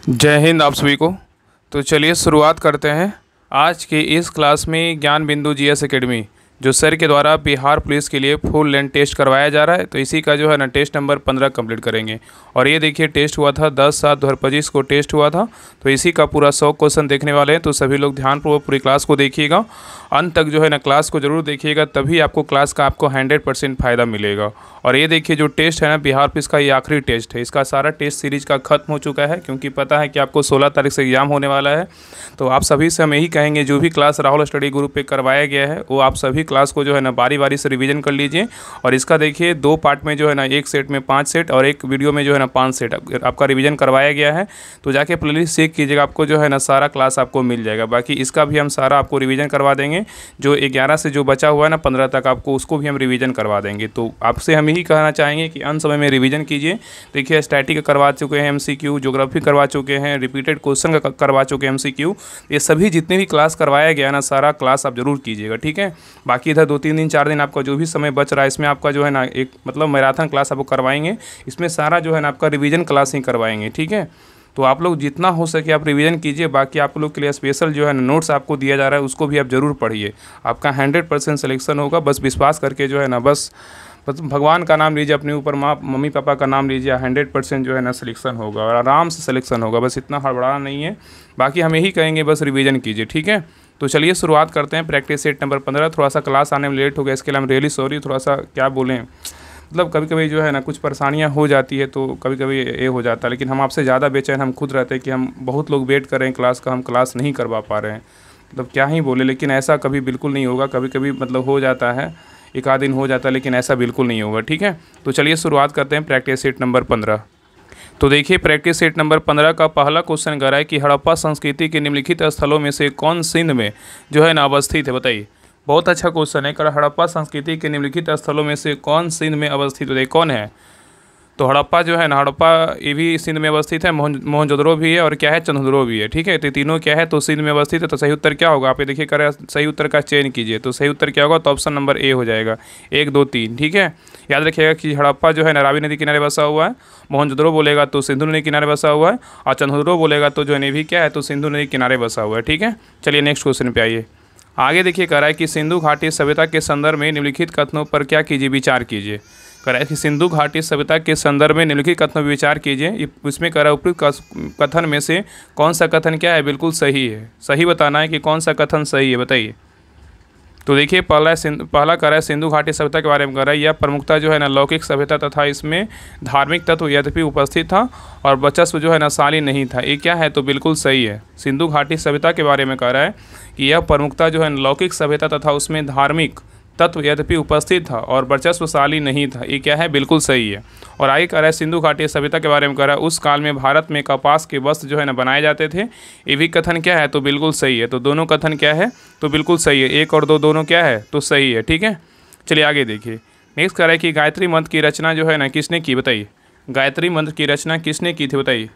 जय हिंद आप सभी को। तो चलिए शुरुआत करते हैं आज के इस क्लास में। ज्ञान बिंदु जीएस एकेडमी जो सर के द्वारा बिहार पुलिस के लिए फुल लेंथ टेस्ट करवाया जा रहा है, तो इसी का जो है ना टेस्ट नंबर 15 कंप्लीट करेंगे। और ये देखिए टेस्ट हुआ था 10/7/2025 को टेस्ट हुआ था, तो इसी का पूरा 100 क्वेश्चन देखने वाले हैं। तो सभी लोग ध्यानपूर्वक पूरी क्लास को देखिएगा, अंत तक जो है ना क्लास को जरूर देखिएगा, तभी आपको क्लास का 100% फ़ायदा मिलेगा। और ये देखिए जो टेस्ट है ना बिहार पुलिस का, ये आखिरी टेस्ट है। इसका सारा टेस्ट सीरीज का ख़त्म हो चुका है, क्योंकि पता है कि आपको 16 तारीख से एग्ज़ाम होने वाला है। तो आप सभी से हम यही कहेंगे, जो भी क्लास राहुल स्टडी ग्रुप पे करवाया गया है वो आप सभी क्लास को जो है ना बारी बारी से रिवीजन कर लीजिए। और इसका देखिए 2 पार्ट में जो है ना, एक सेट में 5 सेट और एक वीडियो में जो है ना 5 सेट आपका रिवीजन करवाया गया है। तो जाके प्लेलिस्ट चेक कीजिएगा, आपको जो है ना सारा क्लास आपको मिल जाएगा। बाकी इसका भी हम सारा आपको रिवीजन करवा देंगे। जो 11 से जो बचा हुआ है ना 15 तक, आपको उसको भी हम रिवीजन करवा देंगे। तो आपसे हम यही कहना चाहेंगे कि अंत समय में रिवीजन कीजिए। देखिए स्टैटिक करवा चुके हैं MCQ, ज्योग्राफी करवा चुके हैं, रिपीटेड क्वेश्चन का करवा चुके हैं MCQ। ये सभी जितने भी क्लास करवाया गया ना, सारा क्लास आप जरूर कीजिएगा, ठीक है। बाकी इधर 2-3 दिन 4 दिन आपका जो भी समय बच रहा है, इसमें आपका जो है ना एक मतलब मैराथन क्लास आपको करवाएंगे। इसमें सारा जो है ना आपका रिवीजन क्लास ही करवाएंगे, ठीक है। तो आप लोग जितना हो सके आप रिवीजन कीजिए। बाकी आप लोग के लिए स्पेशल जो है ना नोट्स आपको दिया जा रहा है, उसको भी आप ज़रूर पढ़िए। आपका 100% सिलेक्शन होगा। बस विश्वास करके जो है ना, बस भगवान का नाम लीजिए, अपने ऊपर माँ मम्मी पापा का नाम लीजिए, 100% जो है ना सिलेक्शन होगा और आराम से सिलेक्शन होगा। बस इतना हड़बड़ाना नहीं है। बाकी हम यही कहेंगे, बस रिवीजन कीजिए, ठीक है। तो चलिए शुरुआत करते हैं। Practice set number 15। थोड़ा सा क्लास आने में लेट हो गया, इसके लिए हम रियली सॉरी। थोड़ा सा क्या बोलें, मतलब कभी कभी जो है ना कुछ परेशानियां हो जाती है, तो कभी कभी ये हो जाता है। लेकिन हम आपसे ज़्यादा बेचैन हम खुद रहते हैं कि हम बहुत लोग वेट कर रहे हैं क्लास का, हम क्लास नहीं करवा पा रहे हैं। मतलब क्या ही बोले, लेकिन ऐसा कभी बिल्कुल नहीं होगा। कभी कभी मतलब हो जाता है, एक आध दिन हो जाता है, लेकिन ऐसा बिल्कुल नहीं होगा, ठीक है। तो चलिए शुरुआत करते हैं प्रैक्टिस सेट नंबर 15। तो देखिए प्रैक्टिस सेट नंबर 15 का पहला क्वेश्चन कह रहा है कि हड़प्पा संस्कृति के निम्नलिखित स्थलों में से कौन सिंध में जो है ना अवस्थित है, बताइए। बहुत अच्छा क्वेश्चन है। कर हड़प्पा संस्कृति के निम्नलिखित स्थलों में से कौन सिंध में अवस्थित है, कौन है। तो हड़प्पा जो है ना, हड़प्पा ये भी सिंध में अवस्थित है, मोहनजोदड़ो भी है और क्या है, चंदोदड़ो भी है, ठीक है। तो तीनों क्या है, तो सिंध में अवस्थित है। तो सही उत्तर क्या होगा, आप ये देखिए कर सही उत्तर का चयन कीजिए। तो सही उत्तर क्या होगा, तो ऑप्शन नंबर ए हो जाएगा, 1, 2, 3, ठीक है। याद रखिएगा कि हड़प्पा जो है ना रावी नदी किनारे बसा हुआ है, मोहनजोदड़ो बोलेगा तो सिंधु नदी किनारे बसा हुआ है, और चंदोदड़ो बोलेगा तो जो है भी क्या है, तो सिंधु नदी किनारे बसा हुआ है, ठीक है। चलिए नेक्स्ट क्वेश्चन पे आइए। आगे देखिए कह रहा है कि सिंधु घाटी सभ्यता के संदर्भ में निम्नलिखित कथनों पर क्या कीजिए, विचार कीजिए। कह रहा है कि सिंधु घाटी सभ्यता के संदर्भ में निम्नलिखित कथनों पर विचार कीजिए। इसमें कह रहा है उपयुक्त कथन में से कौन सा कथन क्या है, बिल्कुल सही है। सही बताना है कि कौन सा कथन सही है, बताइए। तो देखिए पहला कह रहा है सिंधु घाटी सभ्यता के बारे में कह रहा है, यह प्रमुखता जो है ना लौकिक सभ्यता तथा इसमें धार्मिक तत्व यद्यपि उपस्थित था और वर्चस्व जो है ना शाली नहीं था। ये क्या है, तो बिल्कुल सही है। सिंधु घाटी सभ्यता के बारे में कह रहा है कि यह प्रमुखता जो है लौकिक सभ्यता तथा उसमें धार्मिक तत्व यद्यपि उपस्थित था और वर्चस्वशाली नहीं था। ये क्या है, बिल्कुल सही है। और आगे कह रहा है सिंधु घाटी सभ्यता के बारे में कह रहा है, उस काल में भारत में कपास के वस्त्र जो है ना बनाए जाते थे। ये भी कथन क्या है, तो बिल्कुल सही है। तो दोनों कथन क्या है, तो बिल्कुल सही है। 1 और 2 दोनों क्या है, तो सही है, ठीक है। चलिए आगे देखिए। नेक्स्ट कह रहा है कि गायत्री मंत्र की रचना जो है ना किसने की, बताइए। गायत्री मंत्र की रचना किसने की थी, बताइए।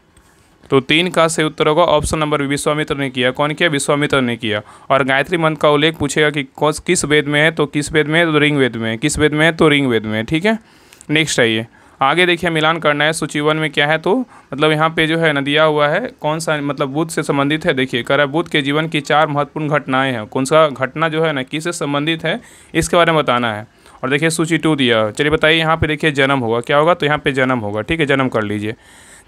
तो 3 का सही उत्तर होगा ऑप्शन नंबर बी, विश्वामित्र ने किया। कौन किया, विश्वामित्र ने किया। और गायत्री मंत्र का उल्लेख पूछेगा कि किस वेद में है, तो किस वेद में है, तो ऋग वेद में है। किस वेद में है, तो ऋग वेद में है, ठीक है। नेक्स्ट आइए। आगे देखिए मिलान करना है। सूची 1 में क्या है, तो मतलब यहाँ पे जो है ना दिया हुआ है कौन सा मतलब बुद्ध से संबंधित है। देखिए कह रहा है बुद्ध के जीवन की 4 महत्वपूर्ण घटनाएं हैं। कौन सा घटना जो है ना किससे संबंधित है, इसके बारे में बताना है। और देखिए सूची 2 दिया। चलिए बताइए, यहाँ पे देखिए जन्म होगा, क्या होगा, तो यहाँ पे जन्म होगा, ठीक है। जन्म कर लीजिए,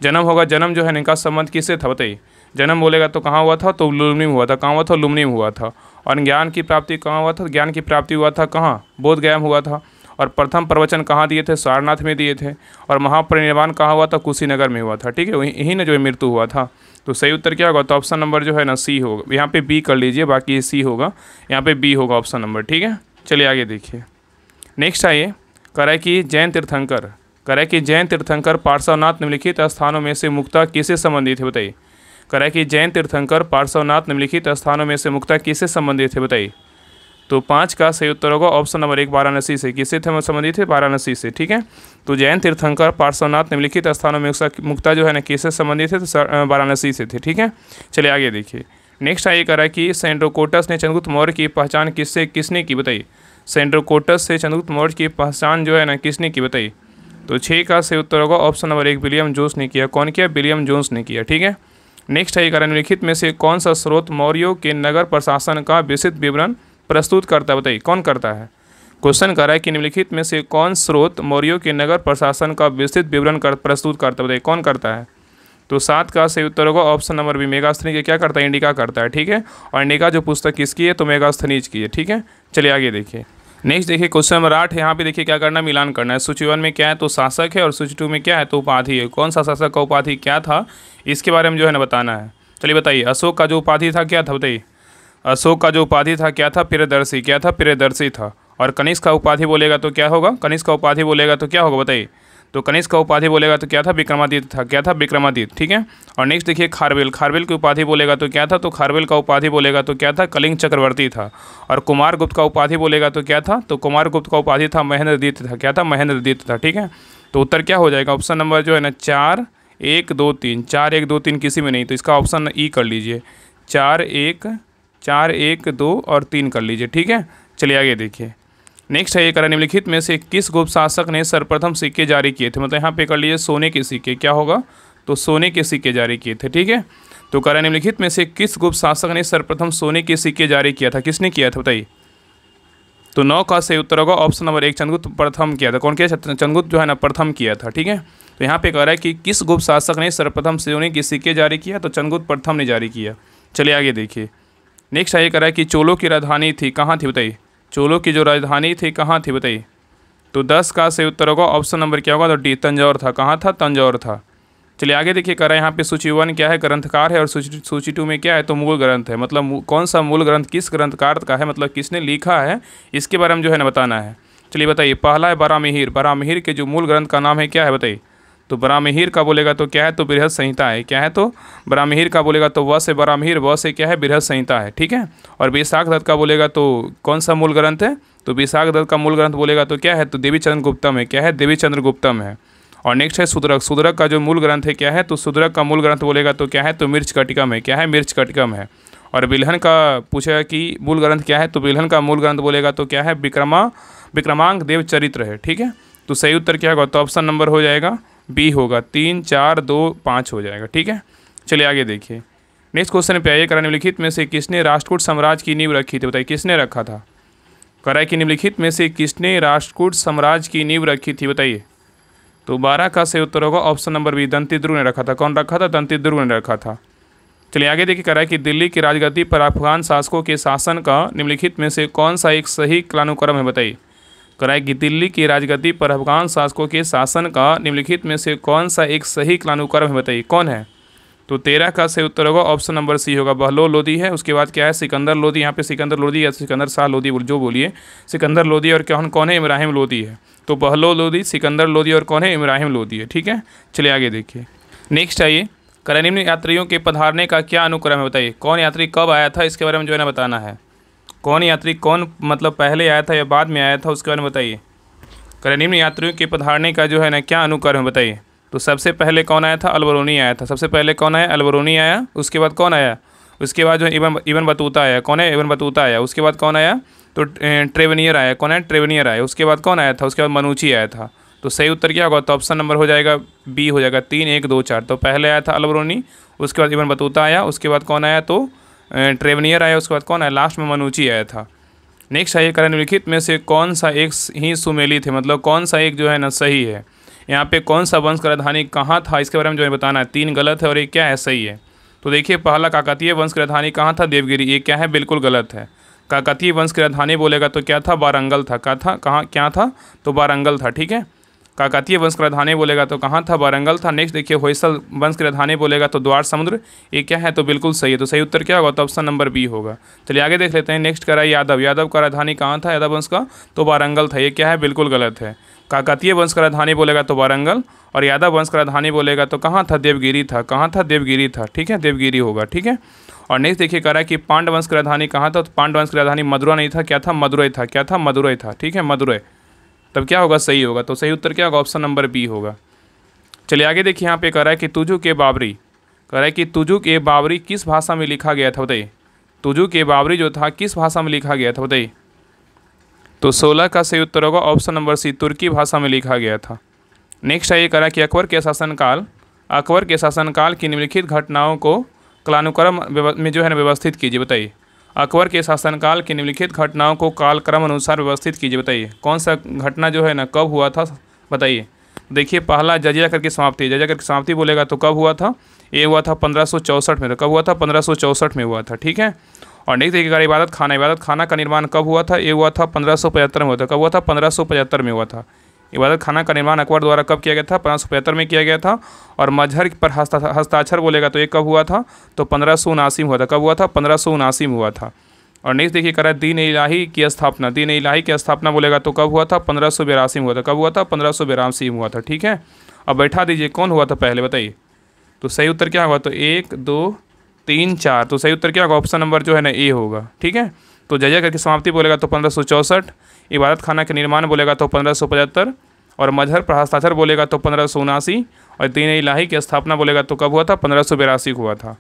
जन्म होगा। जन्म जो है इनका संबंध किससे था, बताइए। जन्म बोलेगा तो कहाँ हुआ था, तो लुम्नी में हुआ था। कहाँ हुआ था, लुम्नी में हुआ था। और ज्ञान की प्राप्ति कहाँ हुआ था, ज्ञान की प्राप्ति हुआ था कहाँ, बोध गया में हुआ था। और प्रथम प्रवचन कहाँ दिए थे, सारनाथ में दिए थे। और महापरिनिर्वाण कहाँ हुआ था, कुशीनगर में हुआ था, ठीक है। यही ना जो मृत्यु हुआ था। तो सही उत्तर क्या होगा, तो ऑप्शन नंबर जो है ना सी होगा। यहाँ पे बी कर लीजिए, बाकी सी होगा, यहाँ पे बी होगा ऑप्शन नंबर, ठीक है। चलिए आगे देखिए। नेक्स्ट आइए। कह रहा है कि जैन तीर्थंकर, कह रहा है कि जैन तीर्थंकर पार्श्वनाथ निम्नलिखित स्थानों में से मुक्ता किससे संबंधित है, बताइए। कह रहा है कि जैन तीर्थंकर पार्श्वनाथ निम्नलिखित स्थानों में से मुक्ता किससे संबंधित है, बताइए। तो 5 का सही उत्तर होगा ऑप्शन नंबर 1, वाराणसी से। किससे थे संबंधित है, वाराणसी से, ठीक है। तो जैन तीर्थंकर पार्श्वनाथ निम्नलिखित स्थानों में मुक्ता जो है ना किससे संबंधित है, तो वाराणसी से थे, ठीक है। चलिए आगे देखिए। नेक्स्ट आइए। कह रहा है कि सेंड्रोकोटस ने चंद्रगुप्त मौर्य की पहचान किसने की, बताइए। सेंड्रोकोटस से चंद्रगुप्त मौर्य की पहचान जो है ना किसने की, बताइए। तो 6 का सही उत्तर होगा ऑप्शन नंबर 1, विलियम जोन्स ने किया। कौन किया, विलियम जोन्स ने किया, ठीक है। नेक्स्ट है ये निम्नलिखित में से कौन सा स्रोत मौर्यों के नगर प्रशासन का विस्तृत विवरण प्रस्तुत करता है, बताइए कौन करता है। क्वेश्चन कर रहा है कि निम्नलिखित में से कौन स्रोत मौर्यों के नगर प्रशासन का विस्तृत विवरण प्रस्तुत करता है, बताइए कौन करता है। तो 7 का सही उत्तर होगा ऑप्शन नंबर बी, मेगास्थनीज के क्या करता है, इंडिका करता है। ठीक है, और इंडिका जो पुस्तक किसकी है, तो मेगास्थनीज की है। ठीक है, चलिए आगे देखिए। नेक्स्ट देखिए क्वेश्चन नंबर 8 है। यहाँ पे देखिए क्या करना है, मिलान करना है। सूची 1 में क्या है, तो शासक है, और सूची 2 में क्या है, तो उपाधि है। कौन सा शासक का उपाधि क्या था, इसके बारे में जो है ना बताना है। चलिए बताइए, अशोक का जो उपाधि था क्या था, बताइए। अशोक का जो उपाधि था क्या था, प्रियदर्शी। क्या था, प्रियदर्शी था। और कनिष्क का उपाधि बोलेगा तो क्या होगा, कनिष्क का उपाधि बोलेगा तो क्या होगा, बताइए। तो कनिष्क का उपाधि बोलेगा तो क्या था, विक्रमादित्य था। क्या था, विक्रमादित्य। ठीक है, और नेक्स्ट देखिए खारवेल। खारवेल की उपाधि बोलेगा तो क्या था, तो खारवेल का उपाधि बोलेगा तो क्या था, कलिंग चक्रवर्ती था। और कुमारगुप्त का उपाधि बोलेगा तो क्या था, तो कुमारगुप्त का उपाधि था महेंद्रदित्य था। क्या था, महेंद्रदित्य था। ठीक है, तो उत्तर क्या हो जाएगा, ऑप्शन नंबर जो है ना 4 1 2 3। 4 1 2 3 किसी में नहीं, तो इसका ऑप्शन ई कर लीजिए। 4 1 2 और 3 कर लीजिए। ठीक है, चलिए आगे देखिए। नेक्स्ट है ये निम्नलिखित में से किस गुप्त शासक ने सर्वप्रथम सिक्के जारी किए थे, मतलब यहाँ पे कर लीजिए सोने के सिक्के। क्या होगा, तो सोने के सिक्के जारी किए थे। ठीक है, तो कह रहा है निम्नलिखित में से किस गुप्त शासक ने सर्वप्रथम सोने के सिक्के जारी किया था, किसने किया था, बताइए। तो 9 का सही उत्तर होगा ऑप्शन नंबर 1, चंद्रगुप्त प्रथम किया था। कौन किया, चंद्रगुप्त जो है ना प्रथम किया था। ठीक है, तो यहाँ पे कह रहा है कि किस गुप्त शासक ने सर्वप्रथम सोने के सिक्के जारी किया, तो चंद्रगुप्त प्रथम ने जारी किया। चलिए आगे देखिए। नेक्स्ट है ये कह रहा है कि चोलों की राजधानी थी, कहाँ थी, बताइए। चोलों की जो राजधानी थी कहाँ थी, बताइए। तो 10 का सही उत्तर होगा ऑप्शन नंबर क्या होगा, तो डी, तंजौर था। कहाँ था, तंजौर था। चलिए आगे देखिए, कर रहा है यहाँ पे सूची 1 क्या है, ग्रंथकार है, और सूची 2 में क्या है, तो मूल ग्रंथ है। मतलब कौन सा मूल ग्रंथ किस ग्रंथकार का है, मतलब किसने लिखा है, इसके बारे में जो है ना बताना है। चलिए बताइए, पहला है बरामिहिर। बरामिहिर के जो मूल ग्रंथ का नाम है क्या है, बताइए। तो बरामिहिर का बोलेगा तो क्या है, तो बृहद संहिता है। क्या है, तो बरामिहिर का बोलेगा तो व से बरामिहिर, व से क्या है, बृहद संहिता है। ठीक है, और विशाख दत्त का बोलेगा तो कौन सा मूल ग्रंथ है, तो विशाख दत्त का मूल ग्रंथ बोलेगा तो क्या है, तो देवीचंद्र गुप्तम है। क्या है, देवीचंद्र गुप्तम है। और नेक्स्ट है सुदरक। सुदरक का जो मूल ग्रंथ है क्या है, तो सुदरक का मूल ग्रंथ बोलेगा तो क्या है, तो मृच्छकटिकम है। क्या है, मृच्छकटिकम है। और बिल्हन का पूछेगा कि मूल ग्रंथ क्या है, तो बिल्हन का मूल ग्रंथ बोलेगा तो क्या है, विक्रमांक देव चरित्र है। ठीक है, तो सही उत्तर क्या होगा, तो ऑप्शन नंबर हो जाएगा बी होगा। 3 4 2 5 हो जाएगा। ठीक है, चलिए आगे देखिए। नेक्स्ट क्वेश्चन पे आइए। निम्नलिखित में से किसने राष्ट्रकूट साम्राज्य की नींव रखी थी, बताइए किसने रखा था। कह कि निम्नलिखित में से किसने राष्ट्रकूट साम्राज्य की नींव रखी थी, बताइए। तो 12 का सही उत्तर होगा ऑप्शन नंबर बी, दंतिद्रु ने रखा था। कौन रखा था, दंतिद्रु ने रखा था। चलिए आगे देखिए, कह रहा है कि दिल्ली की राजगद्दी पर अफगान शासकों के शासन का निम्नलिखित में से कौन सा एक सही कालानुक्रम है, बताइए। कह रहा है कि दिल्ली की राजगद्दी पर अफगान शासकों के शासन का निम्नलिखित में से कौन सा एक सही कालानुक्रम है, बताइए कौन है। तो 13 का सही उत्तर होगा ऑप्शन नंबर सी होगा, बहलोल लोदी है। उसके बाद क्या है, सिकंदर लोदी। यहाँ पे सिकंदर लोदी या सिकंदर शाह लोदी जो बोलिए, सिकंदर लोदी और कौन है, इब्राहिम लोदी है। तो बहलोल लोदी, सिकंदर लोदी और कौन है, इब्राहिम लोदी है। ठीक है, चलिए आगे देखिए। नेक्स्ट आइए, निम्न यात्रियों के पधारने का क्या अनुक्रम है, बताइए। कौन यात्री कब आया था, इसके बारे में जो है ना बताना है। कौन यात्री कौन मतलब पहले आया था या बाद में आया था, उसके बारे में बताइए। निम्न यात्रियों के पधारने का जो है ना क्या अनुक्रम है, बताइए। तो सबसे पहले कौन आया था, अलबरूनी आया था। सबसे पहले कौन आया, अलबरूनी आया। उसके बाद कौन आया, उसके बाद जो इबन बतूता आया। कौन है, इबन बतूता आया। उसके बाद कौन आया, तो ट्रेवेनियर आया। कौन है, ट्रेवेनियर आया। उसके बाद कौन आया था, उसके बाद मनुची आया था। तो सही उत्तर क्या होगा, तो ऑप्शन नंबर हो जाएगा बी हो जाएगा, 3 1 2 4। तो पहले आया था अलबरूनी, उसके बाद इबन बतूता आया, उसके बाद कौन आया, तो ट्रेवेनियर आया, उसके बाद कौन आया, लास्ट में मनुची आया था। नेक्स्ट है निम्नलिखित में से कौन सा एक ही सुमेली थे, मतलब कौन सा एक जो है ना सही है। यहाँ पे कौन सा वंश का राजधानी कहाँ था, इसके बारे में जो है बताना है। 3 गलत है और एक क्या है, सही है। तो देखिए, पहला काकतीय वंश की राजधानी कहाँ था, देवगिरी। ये क्या है, बिल्कुल गलत है। काकतीय वंश की राजधानी बोलेगा तो क्या था, वारंगल था। क्या था, तो वारंगल था। ठीक है, काकतीय वंश की राजधानी बोलेगा तो कहाँ था, वारंगल था। नेक्स्ट देखिए, होयसल वंश की राजधानी बोलेगा तो द्वार समुद्र। ये क्या है, तो बिल्कुल सही है। तो सही उत्तर क्या होगा, तो ऑप्शन नंबर बी होगा। चलिए आगे देख लेते हैं। नेक्स्ट करा यादव। यादव का राजधानी कहाँ था, यादव वंश का, तो वारंगल था। ये क्या है, बिल्कुल गलत है। काकतीय वंश का राजधानी बोलेगा तो वारंगल, और यादव वंश का राजधानी बोलेगा तो कहाँ था, देवगिरी था। कहाँ था, देवगिरी था। ठीक है, देवगिरी होगा। ठीक है, और नेक्स्ट देखिए, कह रहा है कि पांडव वंश की राजधानी कहाँ था, तो पांडव वंश की राजधानी मदुरा नहीं था। क्या था, मदुरै था। क्या था, मदुरै था। ठीक है, मदुरै। तब क्या होगा, सही होगा। तो सही उत्तर क्या होगा, ऑप्शन नंबर बी होगा। चलिए आगे देखिए, यहाँ पे कह रहा है कि तुजुक ए बाबरी। कह रहा है कि तुजुक ए बाबरी किस भाषा में लिखा गया था, बताइए। तुजुक ए बाबरी जो था किस भाषा में लिखा गया था, बताइए। तो 16 का सही उत्तर होगा ऑप्शन नंबर सी, तुर्की भाषा में लिखा गया था। नेक्स्ट है ये कह रहा है कि अकबर के शासनकाल की निम्नलिखित घटनाओं को कालानुक्रम में जो है ना व्यवस्थित कीजिए। बताइए अकबर के शासनकाल की निम्नलिखित घटनाओं को कालक्रम अनुसार व्यवस्थित कीजिए। बताइए कौन सा घटना जो है ना कब हुआ था, बताइए। देखिए पहला जजिया कर की समाप्ति, जजिया कर की समाप्ति बोलेगा तो कब हुआ था, ये हुआ था 1564 में। तो कब हुआ था, 1564 में हुआ था, ठीक है। और नेक्स्ट देखिएगा इबादत खाना का निर्माण कब हुआ था, ये हुआ था 1575 में हुआ था। कब हुआ था, 1575 में हुआ था। इबादत खाना का निर्माण अकबर द्वारा कब किया गया था, 1575 में किया गया था। और मजहर पर हस्ताक्षर बोलेगा तो ये कब हुआ था, तो 1579 में हुआ था। कब हुआ था, 1579 में हुआ था। और नेक्स्ट देखिए कह रहा है दीन इलाही की स्थापना, दीन इलाही की स्थापना बोलेगा तो कब हुआ था, 1582 में हुआ था। कब हुआ था, 1582 में हुआ था, ठीक है। अब बैठा दीजिए कौन हुआ था पहले, बताइए। तो सही उत्तर क्या होगा, तो 1 2 3 4, तो सही उत्तर क्या होगा, ऑप्शन नंबर जो है ना ए होगा, ठीक है। तो जजिया कर की समाप्ति बोलेगा तो 1564, इबादत खाना के निर्माण बोलेगा तो 1575, और मजहर पर हस्ताक्षर बोलेगा तो 1579, और दीन इलाही की स्थापना बोलेगा तो कब हुआ था, 1582 को हुआ था।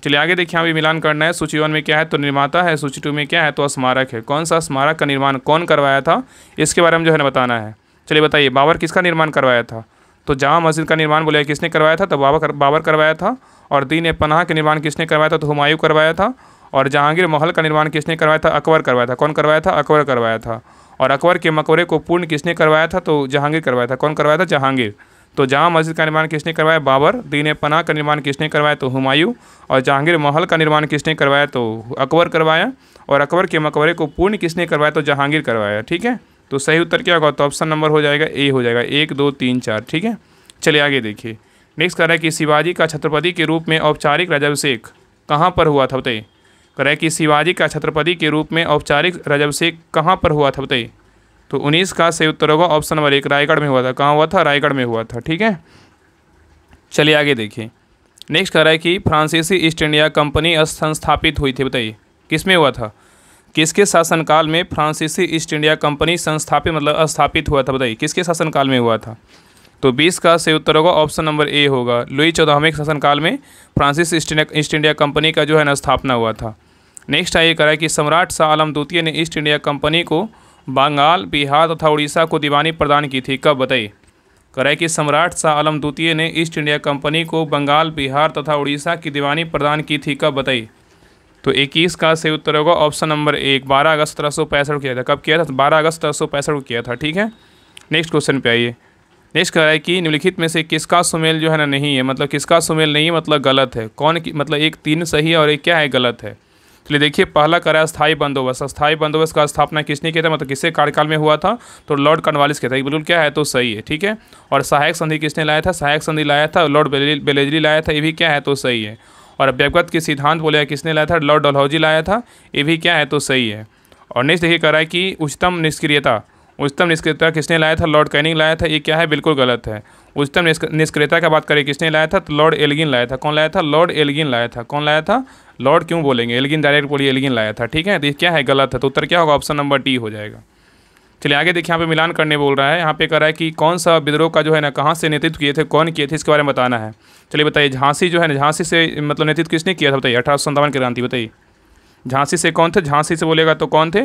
चलिए आगे देखिए, यहाँ भी मिलान करना है। सूची 1 में क्या है, तो निर्माता है। सूची 2 में क्या है, तो स्मारक है। कौन सा स्मारक का निर्माण कौन करवाया था, इसके बारे में जो है ना बताना है। चलिए बताइए बाबर किसका निर्माण करवाया था, तो जामा मस्जिद का निर्माण बोलेगा किसने करवाया था, तो बाबर करवाया था। और दीन पनाह के निर्माण किसने करवाया था, तो हुमायूं करवाया था। और जहांगीर महल का निर्माण किसने करवाया था, अकबर करवाया था। कौन करवाया था, अकबर करवाया था। और अकबर के मकबरे को पूर्ण किसने करवाया था, तो जहांगीर करवाया था। कौन करवाया था, जहांगीर। तो जामा मस्जिद का निर्माण किसने करवाया, बाबर। दीन पनाह का निर्माण किसने करवाया, तो हुमायूं। और जहांगीर महल का निर्माण किसने करवाया, तो अकबर करवाया। और अकबर के मकबरे को पूर्ण किसने करवाया, तो जहांगीर करवाया, ठीक है। तो सही उत्तर क्या होगा, तो ऑप्शन नंबर हो जाएगा ए हो जाएगा, 1 2 3 4, ठीक है। चलिए आगे देखिए, नेक्स्ट कर रहा है कि शिवाजी का छत्रपति के रूप में औपचारिक राज्याभिषेक कहाँ पर हुआ था, बताइए। कह रहा है कि शिवाजी का छत्रपति के रूप में औपचारिक राज्याभिषेक कहाँ पर हुआ था, बताइए। तो 19 का सही उत्तर होगा ऑप्शन नंबर 1, रायगढ़ में हुआ था। कहाँ हुआ था, रायगढ़ में हुआ था, ठीक है। चलिए आगे देखिए, नेक्स्ट कह रहा है कि फ्रांसीसी ईस्ट इंडिया कंपनी संस्थापित हुई थी, बताइए किस में हुआ था, किसके शासनकाल में फ्रांसीसी ईस्ट इंडिया कंपनी संस्थापित मतलब स्थापित हुआ था, बताइए किसके शासनकाल में हुआ था। तो 20 का सही उत्तर होगा ऑप्शन नंबर ए होगा, लुई 14वें के शासनकाल में फ्रांसीसी ईस्ट इंडिया कंपनी का जो है ना स्थापना हुआ था। नेक्स्ट आइए करा कि सम्राट शाह आलम द्वितीय ने ईस्ट इंडिया कंपनी को बंगाल, बिहार तथा उड़ीसा को दीवानी प्रदान की थी, कब, बताइए। कह कि सम्राट शाह आलम द्वितीय ने ईस्ट इंडिया कंपनी को बंगाल, बिहार तथा उड़ीसा की दीवानी प्रदान की थी, कब, बताइए। तो 21 का सही उत्तर होगा ऑप्शन नंबर 1, 12 अगस्त 1765 किया था। कब किया था, 12 अगस्त 1765 को किया था, ठीक है। नेक्स्ट क्वेश्चन पे आइए। नेक्स्ट कह रहा है कि निम्नलिखित में से किसका सुमेल जो है ना नहीं है, मतलब किसका सुमेल नहीं है मतलब गलत है। कौन की मतलब एक 3 सही है और एक क्या है, गलत है। चलिए देखिए पहला करा स्थायी बंदोबस्त। स्थायी बंदोबस्त का स्थापना किसने किया था, मतलब किसके कार्यकाल में हुआ था, तो लॉर्ड कॉर्नवालिस किया था। बिल्कुल क्या है, तो सही है, ठीक है। और सहायक संधि किसने लाया था, सहायक संधि लाया था लॉर्ड बेलेजली लाया था, ये भी क्या है, तो सही है। और व्यक्तिगत के सिद्धांत बोले किसने लाया था, लॉर्ड डलहौजी लाया था, ये भी क्या है, तो सही है। और नेक्स्ट देखिए कह रहा है कि उच्चतम निष्क्रियता किसने लाया था, लॉर्ड कैनिंग लाया था, ये क्या है, बिल्कुल गलत है। उच्चतम निष्क्रियता की बात करें किसने लाया था, तो लॉर्ड एल्गिन लाया था। कौन लाया था, लॉर्ड एल्गिन लाया था। कौन लाया था, लॉर्ड क्यों बोलेंगे, एल्गिन डायरेक्ट बोलिए, एल्गिन लाया था, ठीक है। तो ये क्या है, गलत है। तो उत्तर क्या होगा, ऑप्शन नंबर डी हो जाएगा। चलिए आगे देखिए, यहाँ पे मिलान करने बोल रहा है। यहाँ पे कह रहा है कि कौन सा विद्रोह का जो है ना कहाँ से नेतृत्व किए थे, कौन किए थे, इसके बारे में बताना है। चलिए बताइए, झांसी जो है ना, झांसी से मतलब नेतृत्व किसने किया था, बताइए। 1857 की क्रांति, बताइए। झांसी से कौन थे, झांसी से बोलेगा तो कौन थे,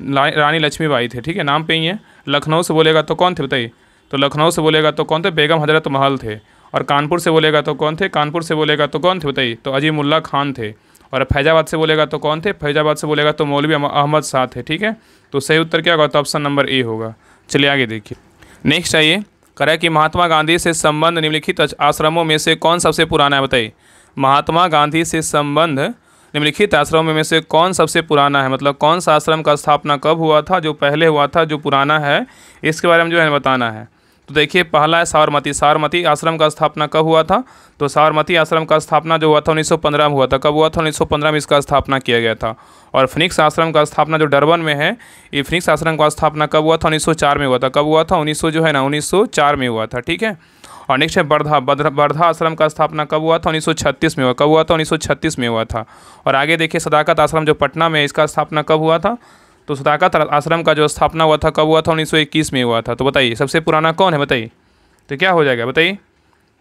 रानी लक्ष्मीबाई थे, ठीक है, नाम पे ही है। लखनऊ से बोलेगा तो कौन थे, बताइए। तो लखनऊ से बोलेगा तो कौन थे, बेगम हजरत महल थे। और कानपुर से बोलेगा तो कौन थे, कानपुर से बोलेगा तो कौन थे, बताइए। तो अजीमुल्ला खान थे। और फैजाबाद से बोलेगा तो कौन थे, फैजाबाद से बोलेगा तो मौलवी अहमद शाह थे, ठीक है। तो सही उत्तर क्या होगा, तो ऑप्शन नंबर ए होगा। चलिए आगे देखिए, नेक्स्ट आइए कह रहा है कि महात्मा गांधी से संबंध निम्नलिखित आश्रमों में से कौन सबसे पुराना है, बताइए। महात्मा गांधी से संबंध निम्नलिखित आश्रमों में से कौन सबसे पुराना है, मतलब कौन सा आश्रम का स्थापना कब हुआ था, जो पहले हुआ था, जो पुराना है, इसके बारे में जो है बताना है। तो देखिए पहला है साबरमती। साबरमती आश्रम का स्थापना कब हुआ था, तो साबरमती आश्रम का स्थापना जो हुआ था 1915 में हुआ था। कब हुआ था, 1915 में इसका स्थापना किया गया था। और फिनिक्स आश्रम का स्थापना जो डरबन में है, ये फिनिक्स आश्रम का स्थापना कब हुआ था, 1904 में हुआ था। कब हुआ था, 1904 में हुआ था, ठीक है। और नेक्स्ट है वर्धा आश्रम का स्थापना कब हुआ था, 1936 में हुआ। कब हुआ था, 1936 में हुआ था। और आगे देखिए सदाकत आश्रम जो पटना में, इसका स्थापना कब हुआ था, तो सदाकत आश्रम का जो स्थापना हुआ था कब हुआ था, 1921 में हुआ था। तो बताइए सबसे पुराना कौन है, बताइए। तो क्या हो जाएगा, बताइए।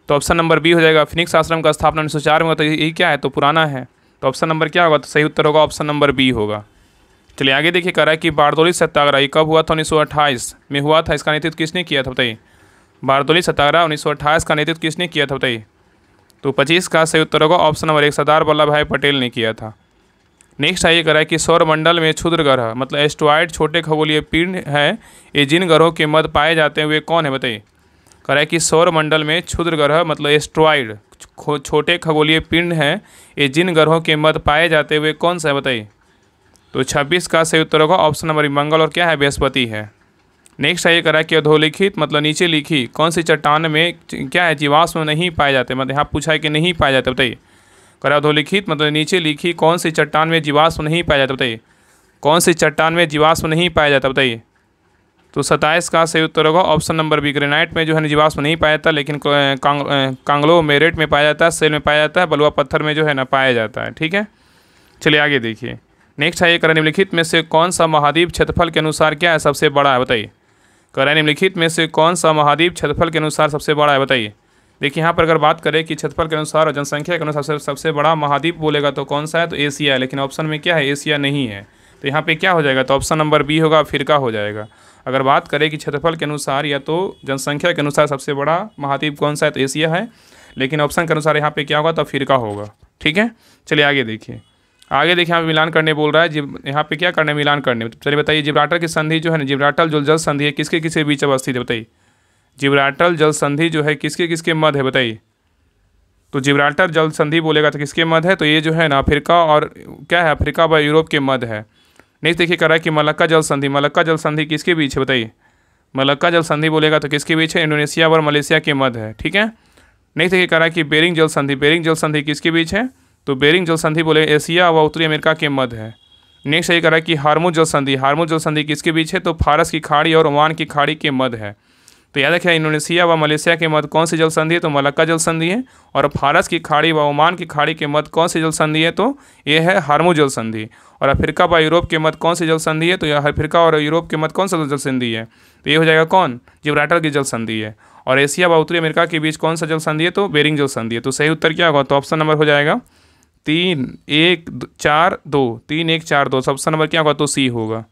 तो ऑप्शन नंबर बी हो जाएगा, फिनिक्स आश्रम का स्थापना 1904 में हुआ था, यही क्या है, तो पुराना है। तो ऑप्शन नंबर क्या होगा, तो सही उत्तर होगा ऑप्शन नंबर बी होगा। चलिए आगे देखिए कह रहा है कि बारदौली सत्याग्रह कब हुआ था, 1928 में हुआ था। इसका नेतृत्व किसने किया था, बताइए। बारदौली सत्याग्रह 1928 का नेतृत्व किसने किया था, बताइए। तो 25 का सही उत्तर होगा ऑप्शन नंबर 1 सरदार वल्लभ भाई पटेल ने किया था। नेक्स्ट आइए करा कि सौरमंडल में क्षुद्र ग्रह मतलब एस्ट्रॉयड छोटे खगोलीय पिंड है, ये जिन ग्रहों के मध्य पाए जाते हैं वे कौन है बताइए। कह रहा है कि सौरमंडल में क्षुद्र ग्रह मतलब एस्ट्रॉयड छोटे खगोलीय पिंड हैं, ये जिन ग्रहों के मध्य पाए जाते हैं वे कौन सा है बताइए। तो 26 का सही उत्तर होगा ऑप्शन नंबर मंगल और क्या है बृहस्पति है। नेक्स्ट आइए करा कि अधोलिखित मतलब नीचे लिखी कौन सी चट्टान में क्या है जीवाश्म नहीं पाए जाते, मतलब यहाँ पूछा है कि नहीं पाए जाते बताइए। करा अधोलिखित मतलब नीचे लिखी कौन सी चट्टान में जीवाश्म नहीं पाया जाता बताइए, कौन सी चट्टान में जीवाश्म नहीं पाया जाता बताइए। तो 27 का सही उत्तर होगा ऑप्शन नंबर बी ग्रेनाइट में जो है जीवाश्म नहीं पाया जाता, लेकिन कांग्लोमेरेट में पाया जाता है, सेल में पाया जाता है, बलुआ पत्थर में जो है ना पाया जाता है। ठीक है, चलिए आगे देखिए। नेक्स्ट है करा निम्नलिखित में से कौन सा महाद्वीप क्षेत्रफल के अनुसार क्या है सबसे बड़ा है बताइए। करा निम्नलिखित में से कौन सा महाद्वीप क्षेत्रफल के अनुसार सबसे बड़ा है बताइए। देखिए यहाँ पर अगर बात करें कि क्षेत्रफल के अनुसार और जनसंख्या के अनुसार सबसे बड़ा महाद्वीप बोलेगा तो कौन सा है, तो एशिया है, लेकिन ऑप्शन में क्या है एशिया नहीं है, तो यहाँ पे क्या हो जाएगा, तो ऑप्शन नंबर बी होगा अफ्रीका हो जाएगा। अगर बात करें कि क्षेत्रफल के अनुसार या तो जनसंख्या के अनुसार सबसे बड़ा महाद्वीप कौन सा है, तो एशिया है, लेकिन ऑप्शन के अनुसार यहाँ पे क्या होगा, तो अफ्रीका होगा। ठीक है, चलिए आगे देखिए। आगे देखिए यहाँ पे मिलान करने बोल रहा है, यहाँ पे क्या करना है मिलान करने। चलिए बताइए जिब्राल्टर की संधि जो है ना, जिब्राल्टर जो जल संधि है किसके किसके बीच अवस्थित है बताइए। जिब्राल्टर जल संधि जो है किसके किसके मध्य है बताइए। तो जिब्राल्टर जल संधि बोलेगा तो किसके मध्य है, तो ये जो है ना अफ्रीका और क्या है अफ्रीका व यूरोप के मध्य है। नेक्स्ट देखिए करा कि मलक्का जल संधि, मलक्का जल संधि किसके बीच है बताइए। मलक्का जल संधि बोलेगा तो किसके बीच है, इंडोनेशिया और मलेशिया के मध्य है। ठीक है, नेक्स्ट देखिए करा कि बेरिंग जल संधि, बेरिंग जल संधि किसके बीच है, तो बेरिंग जल संधि बोले एशिया व उत्तरी अमेरिका के मध्य है। नेक्स्ट ये करा कि हार्मुज जल संधि, हार्मुज जल संधि किसके बीच है, तो फारस की खाड़ी और ओमान की खाड़ी के मध्य है। तो याद रखिए इंडोनेशिया व मलेशिया के मध्य कौन सी जल संधि है, तो मलक्का जल संधि है, और फारस की खाड़ी व ओमान की खाड़ी के मध्य कौन सी जल संधि है, तो ये है हार्मुज जल संधि। और अफ्रीका व यूरोप के मध्य कौन सी जल संधि है, तो यह अफ्रीका और यूरोप के मध्य कौन सा जल संधि है, तो ये हो जाएगा कौन, जिब्राल्टर की जल संधि है। और एशिया व उत्तरी अमेरिका के बीच कौन सा जल संधि है, तो बेरिंग जल संधि है। तो सही उत्तर क्या होगा, तो ऑप्शन नंबर हो जाएगा 3 1 4 2, 3 1 4 2, ऑप्शन नंबर क्या होगा, तो सी होगा।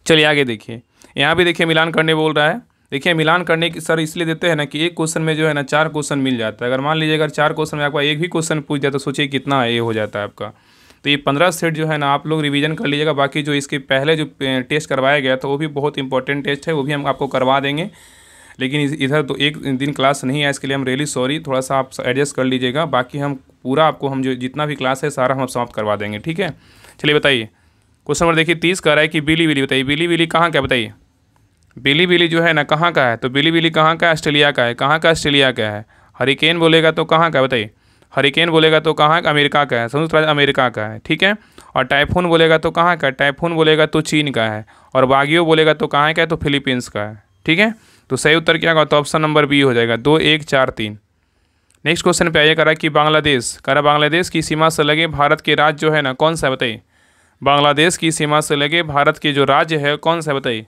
चलिए आगे देखिए, यहाँ भी देखिए मिलान करने बोल रहा है। देखिए मिलान करने की सर इसलिए देते हैं ना कि एक क्वेश्चन में जो है ना 4 क्वेश्चन मिल जाता है। अगर मान लीजिए अगर 4 क्वेश्चन में आपका एक भी क्वेश्चन पूछ दिया तो सोचिए कितना ये हो जाता है आपका। तो ये 15 सेट जो है ना आप लोग रिवीजन कर लीजिएगा। बाकी जो इसके पहले जो टेस्ट करवाया गया था वो भी बहुत इंपॉर्टेंट टेस्ट है, वो भी हम आपको करवा देंगे। लेकिन इधर तो एक दिन क्लास नहीं है, इसके लिए हम रियली सॉरी, थोड़ा सा आप एडजस्ट कर लीजिएगा। बाकी हम पूरा आपको हम जो जितना भी क्लास है सारा हम समाप्त करवा देंगे। ठीक है, चलिए बताइए क्वेश्चन नंबर देखिए 30 का रहा है कि बिली बताइए, बिली कहाँ का बताइए। बिली जो है ना कहाँ का है, तो बिली कहाँ का, ऑस्ट्रेलिया का है। कहाँ का, ऑस्ट्रेलिया का है। हरिकेन बोलेगा तो कहाँ का बताइए, हरिकेन बोलेगा तो कहाँ का, अमेरिका का है, संयुक्त राज्य अमेरिका का है। ठीक है, और टाइफून बोलेगा तो कहाँ का, टाइफून बोलेगा तो चीन का है। और बागियो बोलेगा तो कहाँ का है, तो फिलीपींस का है। ठीक है, तो सही उत्तर क्या होगा, तो ऑप्शन नंबर बी हो जाएगा 2 1 4 3। नेक्स्ट क्वेश्चन पे आइए करा कि बांग्लादेश, करा बांग्लादेश की सीमा से लगे भारत के राज्य जो है ना कौन सा है बताइए। बांग्लादेश की सीमा से लगे भारत के जो राज्य है कौन सा है बताइए।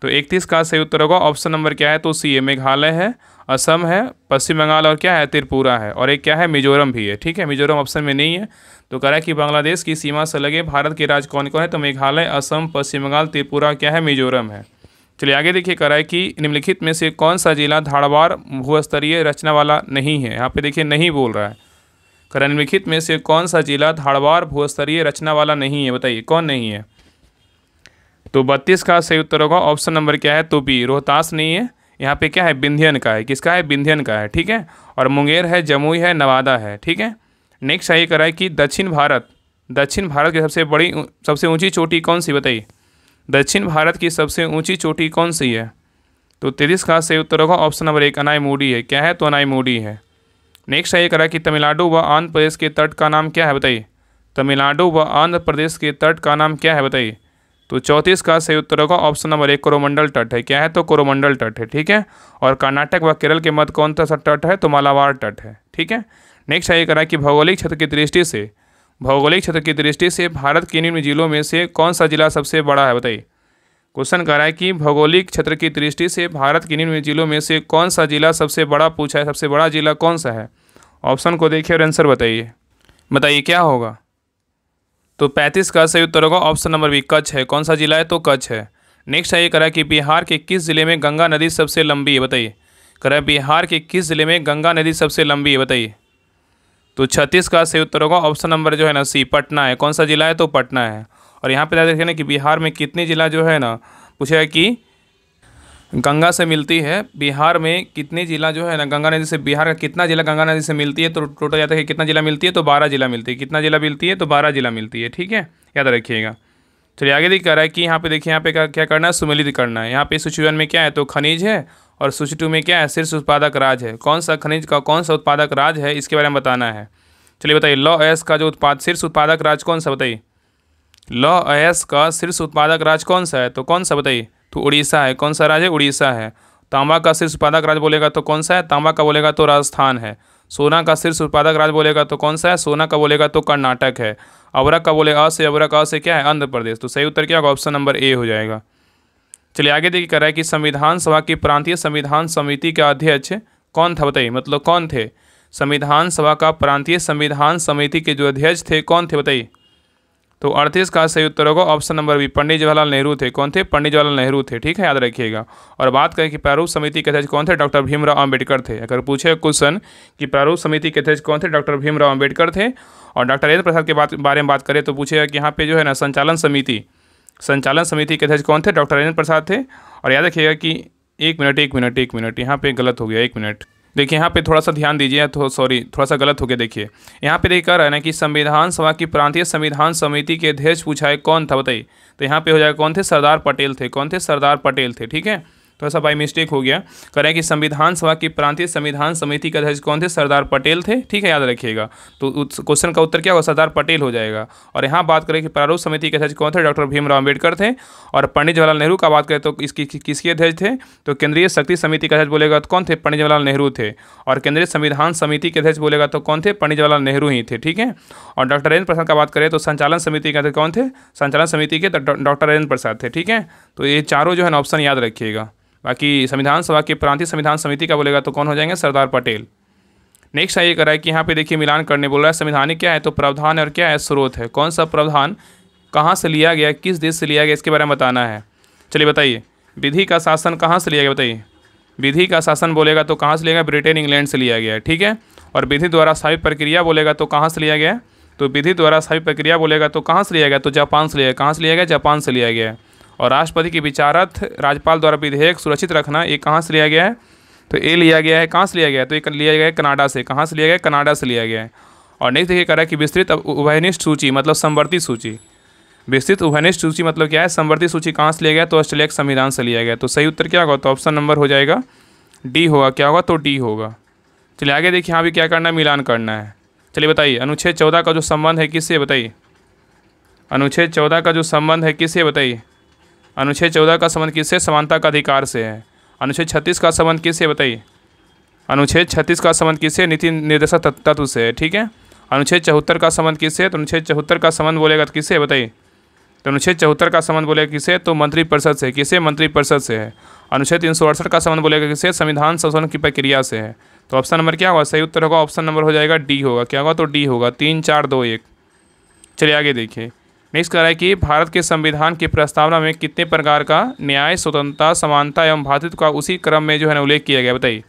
तो 31 का सही उत्तर होगा ऑप्शन नंबर क्या है, तो सी है, मेघालय है, असम है, पश्चिम बंगाल और क्या है त्रिपुरा है, और एक क्या है मिजोरम भी है। ठीक है, मिजोरम ऑप्शन में नहीं है। तो कह रहा है कि बांग्लादेश की सीमा से लगे भारत के राज्य कौन कौन है, तो मेघालय, असम, पश्चिम बंगाल, त्रिपुरा क्या है मिजोरम है। चलिए आगे देखिए कह रहा है कि निम्नलिखित में से कौन सा जिला धारवाड़ भूस्तरीय रचना वाला नहीं है। यहाँ पे देखिए नहीं बोल रहा है। कह रहा है निम्नलिखित में से कौन सा जिला धारवाड़ भूस्तरीय रचना वाला नहीं है, बताइए कौन नहीं है। तो 32 का सही उत्तर होगा ऑप्शन नंबर क्या है, तो बी, रोहतास नहीं है। यहाँ पे क्या है, विंध्यन का है। किसका है, विंध्यन का है। ठीक है, और मुंगेर है, जमुई है, नवादा है। ठीक है, नेक्स्ट सही करा है कि दक्षिण भारत की सबसे ऊंची चोटी कौन सी बताइए। दक्षिण भारत की सबसे ऊंची चोटी कौन सी है। तो 33 का सही उत्तर होगा ऑप्शन नंबर 1 अनाईमुडी है। क्या है, तो अनाईमुडी है। नेक्स्ट सही करा कि तमिलनाडु व आंध्र प्रदेश के तट का नाम क्या है बताइए। तमिलनाडु व आंध्र प्रदेश के तट का नाम क्या है बताइए। तो 34 का सही उत्तर होगा ऑप्शन नंबर 1 कोरोमंडल तट है। क्या है, तो कोरोमंडल तट है। ठीक है, और कर्नाटक व केरल के मध्य कौन सा तट है, तो मालाबार तट है। ठीक है, नेक्स्ट ये करा कि भौगोलिक क्षेत्र की दृष्टि से भारत के निम्न जिलों में से कौन सा जिला सबसे बड़ा है बताइए। क्वेश्चन कह रहा है कि भौगोलिक क्षेत्र की दृष्टि से भारत के निम्न जिलों में से कौन सा जिला सबसे बड़ा पूछा है, सबसे बड़ा जिला कौन सा है। ऑप्शन को देखिए और आंसर बताइए क्या होगा। तो 35 का सही उत्तर होगा ऑप्शन नंबर बी कच्छ है। कौन सा जिला है, तो कच्छ है। नेक्स्ट है ये करा कि बिहार के किस जिले में गंगा नदी सबसे लंबी है बताइए। कह रहा है बिहार के किस जिले में गंगा नदी सबसे लंबी है, बताइए। तो 36 का सही उत्तर होगा ऑप्शन नंबर जो है ना सी, पटना है। कौन सा जिला है, तो पटना है। और यहाँ पे याद रखिए ना कि बिहार में कितनी जिला जो है ना, पूछेगा कि गंगा से मिलती है, बिहार में कितनी जिला जो है ना गंगा नदी से, बिहार का कितना जिला गंगा नदी से मिलती है, तो टोटल याद रखिए कितना जिला मिलती है, तो 12 जिला मिलती है। कितना जिला मिलती है, तो 12 जिला मिलती है, ठीक है, याद रखिएगा। चलिए आगे देख कर रहा है कि यहाँ पे देखिए, यहाँ पे क्या करना है, सुमेलित करना है। यहाँ पे सूची 1 में क्या है, तो खनिज है, और सूची 2 में क्या है, शीर्ष उत्पादक राज्य है। कौन सा खनिज का कौन सा उत्पादक राज्य है, इसके बारे में बताना है। चलिए बताइए, लौ एस का जो शीर्ष उत्पादक राज्य कौन सा, बताइए। लौ एस का शीर्ष उत्पादक राज्य कौन सा है, तो कौन सा बताइए, तो उड़ीसा है। कौन सा राज्य है, उड़ीसा है। तांबा का शीर्ष उत्पादक राज्य बोलेगा तो कौन सा है, तांबा का बोलेगा तो राजस्थान है। सोना का शीर्ष उत्पादक राज्य बोलेगा तो कौन सा है, सोना का बोलेगा तो कर्नाटक है। अवरक का बोले अवरक से क्या है, आंध्र प्रदेश। तो सही उत्तर क्या होगा, ऑप्शन नंबर ए हो जाएगा। चलिए आगे देखिए, कर रहा है कि संविधान सभा की प्रांतीय संविधान समिति के अध्यक्ष कौन था, बताइए। मतलब कौन थे, संविधान सभा का प्रांतीय संविधान समिति के जो अध्यक्ष थे कौन थे, बताइए। तो 38 का सही उत्तर होगा option number B, Pandit Jawaharlal Nehru थे। कौन थे, पंडित जवाहरलाल नेहरू थे, ठीक है, याद रखिएगा। और बात करें कि प्रारूप समिति के अध्यक्ष कौन थे, डॉक्टर भीमराव अम्बेडकर थे। अगर पूछे क्वेश्चन कि प्रारूप समिति के अध्यक्ष कौन थे, डॉक्टर भीमराव अम्बेडकर थे। और डॉक्टर राजेंद्र प्रसाद के बारे में बात करें तो पूछेगा कि यहाँ पे जो है ना संचालन समिति के अध्यक्ष कौन थे, डॉक्टर राजेंद्र प्रसाद थे। और याद रखिएगा कि एक मिनट यहाँ पे गलत हो गया, 1 मिनट। देखिए यहाँ पे थोड़ा सा ध्यान दीजिए, तो सॉरी थोड़ा सा गलत हो गया। देखिए यहाँ पे देखिए कह रहा है ना कि संविधान सभा की प्रांतीय संविधान समिति के अध्यक्ष पूछा है कौन था, बताइए। तो यहाँ पे हो जाएगा कौन थे, सरदार पटेल थे। कौन थे, सरदार पटेल थे, ठीक है। थोड़ा सा बाई मिस्टेक हो गया। कह रहे हैं कि संविधान सभा की प्रांतीय संविधान समिति के अध्यक्ष कौन थे, सरदार पटेल थे, ठीक है, याद रखिएगा। तो क्वेश्चन का उत्तर क्या होगा, सरदार पटेल हो जाएगा। और यहाँ बात करें कि प्रारूप समिति के अध्यक्ष कौन थे, डॉक्टर भीमराव अम्बेडकर थे। और पंडित जवाहरलाल नेहरू का बात करें तो किसके अध्यक्ष थे, तो केंद्रीय शक्ति समिति के अध्यक्ष बोलेगा तो कौन थे, पंडित जवाहरलाल नेहरू थे। और केंद्रीय संविधान समिति के अध्यक्ष बोलेगा तो कौन थे, पंडित जवाहरलाल नेहरू ही थे, ठीक है। और डॉक्टर राजेंद्र प्रसाद का बात करें तो संचालन समिति के अध्यक्ष कौन थे, संचालन समिति के डॉक्टर राजेंद्र प्रसाद थे, ठीक है। तो ये चारों जो है ना ऑप्शन याद रखिएगा। बाकी संविधान सभा के प्रांतीय संविधान समिति का बोलेगा तो कौन हो जाएंगे, सरदार पटेल। नेक्स्ट ये करा है कि यहाँ पे देखिए मिलान करने बोल रहा है। संविधानिक क्या है, तो प्रावधान और क्या है, स्रोत है। कौन सा प्रावधान कहाँ से लिया गया, किस देश से लिया गया, इसके बारे में बताना है। चलिए बताइए, विधि का शासन कहाँ से लिया गया, बताइए। विधि का शासन बोलेगा तो कहाँ से लिया गया, ब्रिटेन इंग्लैंड से लिया गया है, ठीक है। और विधि द्वारा स्थापित प्रक्रिया बोलेगा तो कहाँ से लिया गया, तो विधि द्वारा स्थापित प्रक्रिया बोलेगा तो कहाँ से लिया गया, तो जापान से लिया गया। कहाँ से लिया गया, जापान से लिया गया है। और राष्ट्रपति की विचारत राज्यपाल द्वारा विधेयक सुरक्षित रखना, ये कहाँ से लिया गया है, तो ये लिया गया है, कहाँ से लिया गया है, तो ये लिया गया है कनाडा से। कहाँ से लिया गया है, कनाडा से लिया गया है। और नेक्स्ट देखिए कह रहा है कि विस्तृत उभयनिष्ठ सूची मतलब समवर्ती सूची। विस्तृत उभयनिष्ठ सूची मतलब क्या है, समवर्ती सूची कहाँ से लिया गया, तो ऑस्ट्रेलिया के संविधान से लिया गया। तो सही उत्तर क्या होगा, तो ऑप्शन नंबर हो जाएगा डी होगा। क्या होगा, तो डी होगा। चलिए आगे देखिए, यहाँ भी क्या करना है, मिलान करना है। चलिए बताइए, अनुच्छेद 14 का जो संबंध है किससे, बताइए। अनुच्छेद 14 का जो संबंध है किससे, बताइए। अनुच्छेद 14 का संबंध किससे, समानता का अधिकार से है। अनुच्छेद 36 का संबंध किससे, बताइए। अनुच्छेद 36 का संबंध किससे, नीति निर्देशक तत्व से है, ठीक है। अनुच्छेद 74 का संबंध किससे, तो अनुच्छेद 74 का संबंध बोलेगा तो किससे, बताइए। तो अनुच्छेद 74 का संबंध बोलेगा किससे, तो मंत्रिपरिषद से। किससे, मंत्रिपरिषद से है। अनुच्छेद 368 का संबंध बोलेगा किससे, संविधान संशोधन की प्रक्रिया से है। तो ऑप्शन नंबर क्या होगा, सही उत्तर होगा ऑप्शन नंबर हो जाएगा डी होगा। क्या होगा, तो डी होगा। 3 4 2 1। चलिए आगे देखिए, नेक्स्ट कह रहा है कि भारत के संविधान की प्रस्तावना में कितने प्रकार का न्याय, स्वतंत्रता, समानता एवं भ्रातृत्व का उसी क्रम में जो है ना उल्लेख किया गया, बताइए।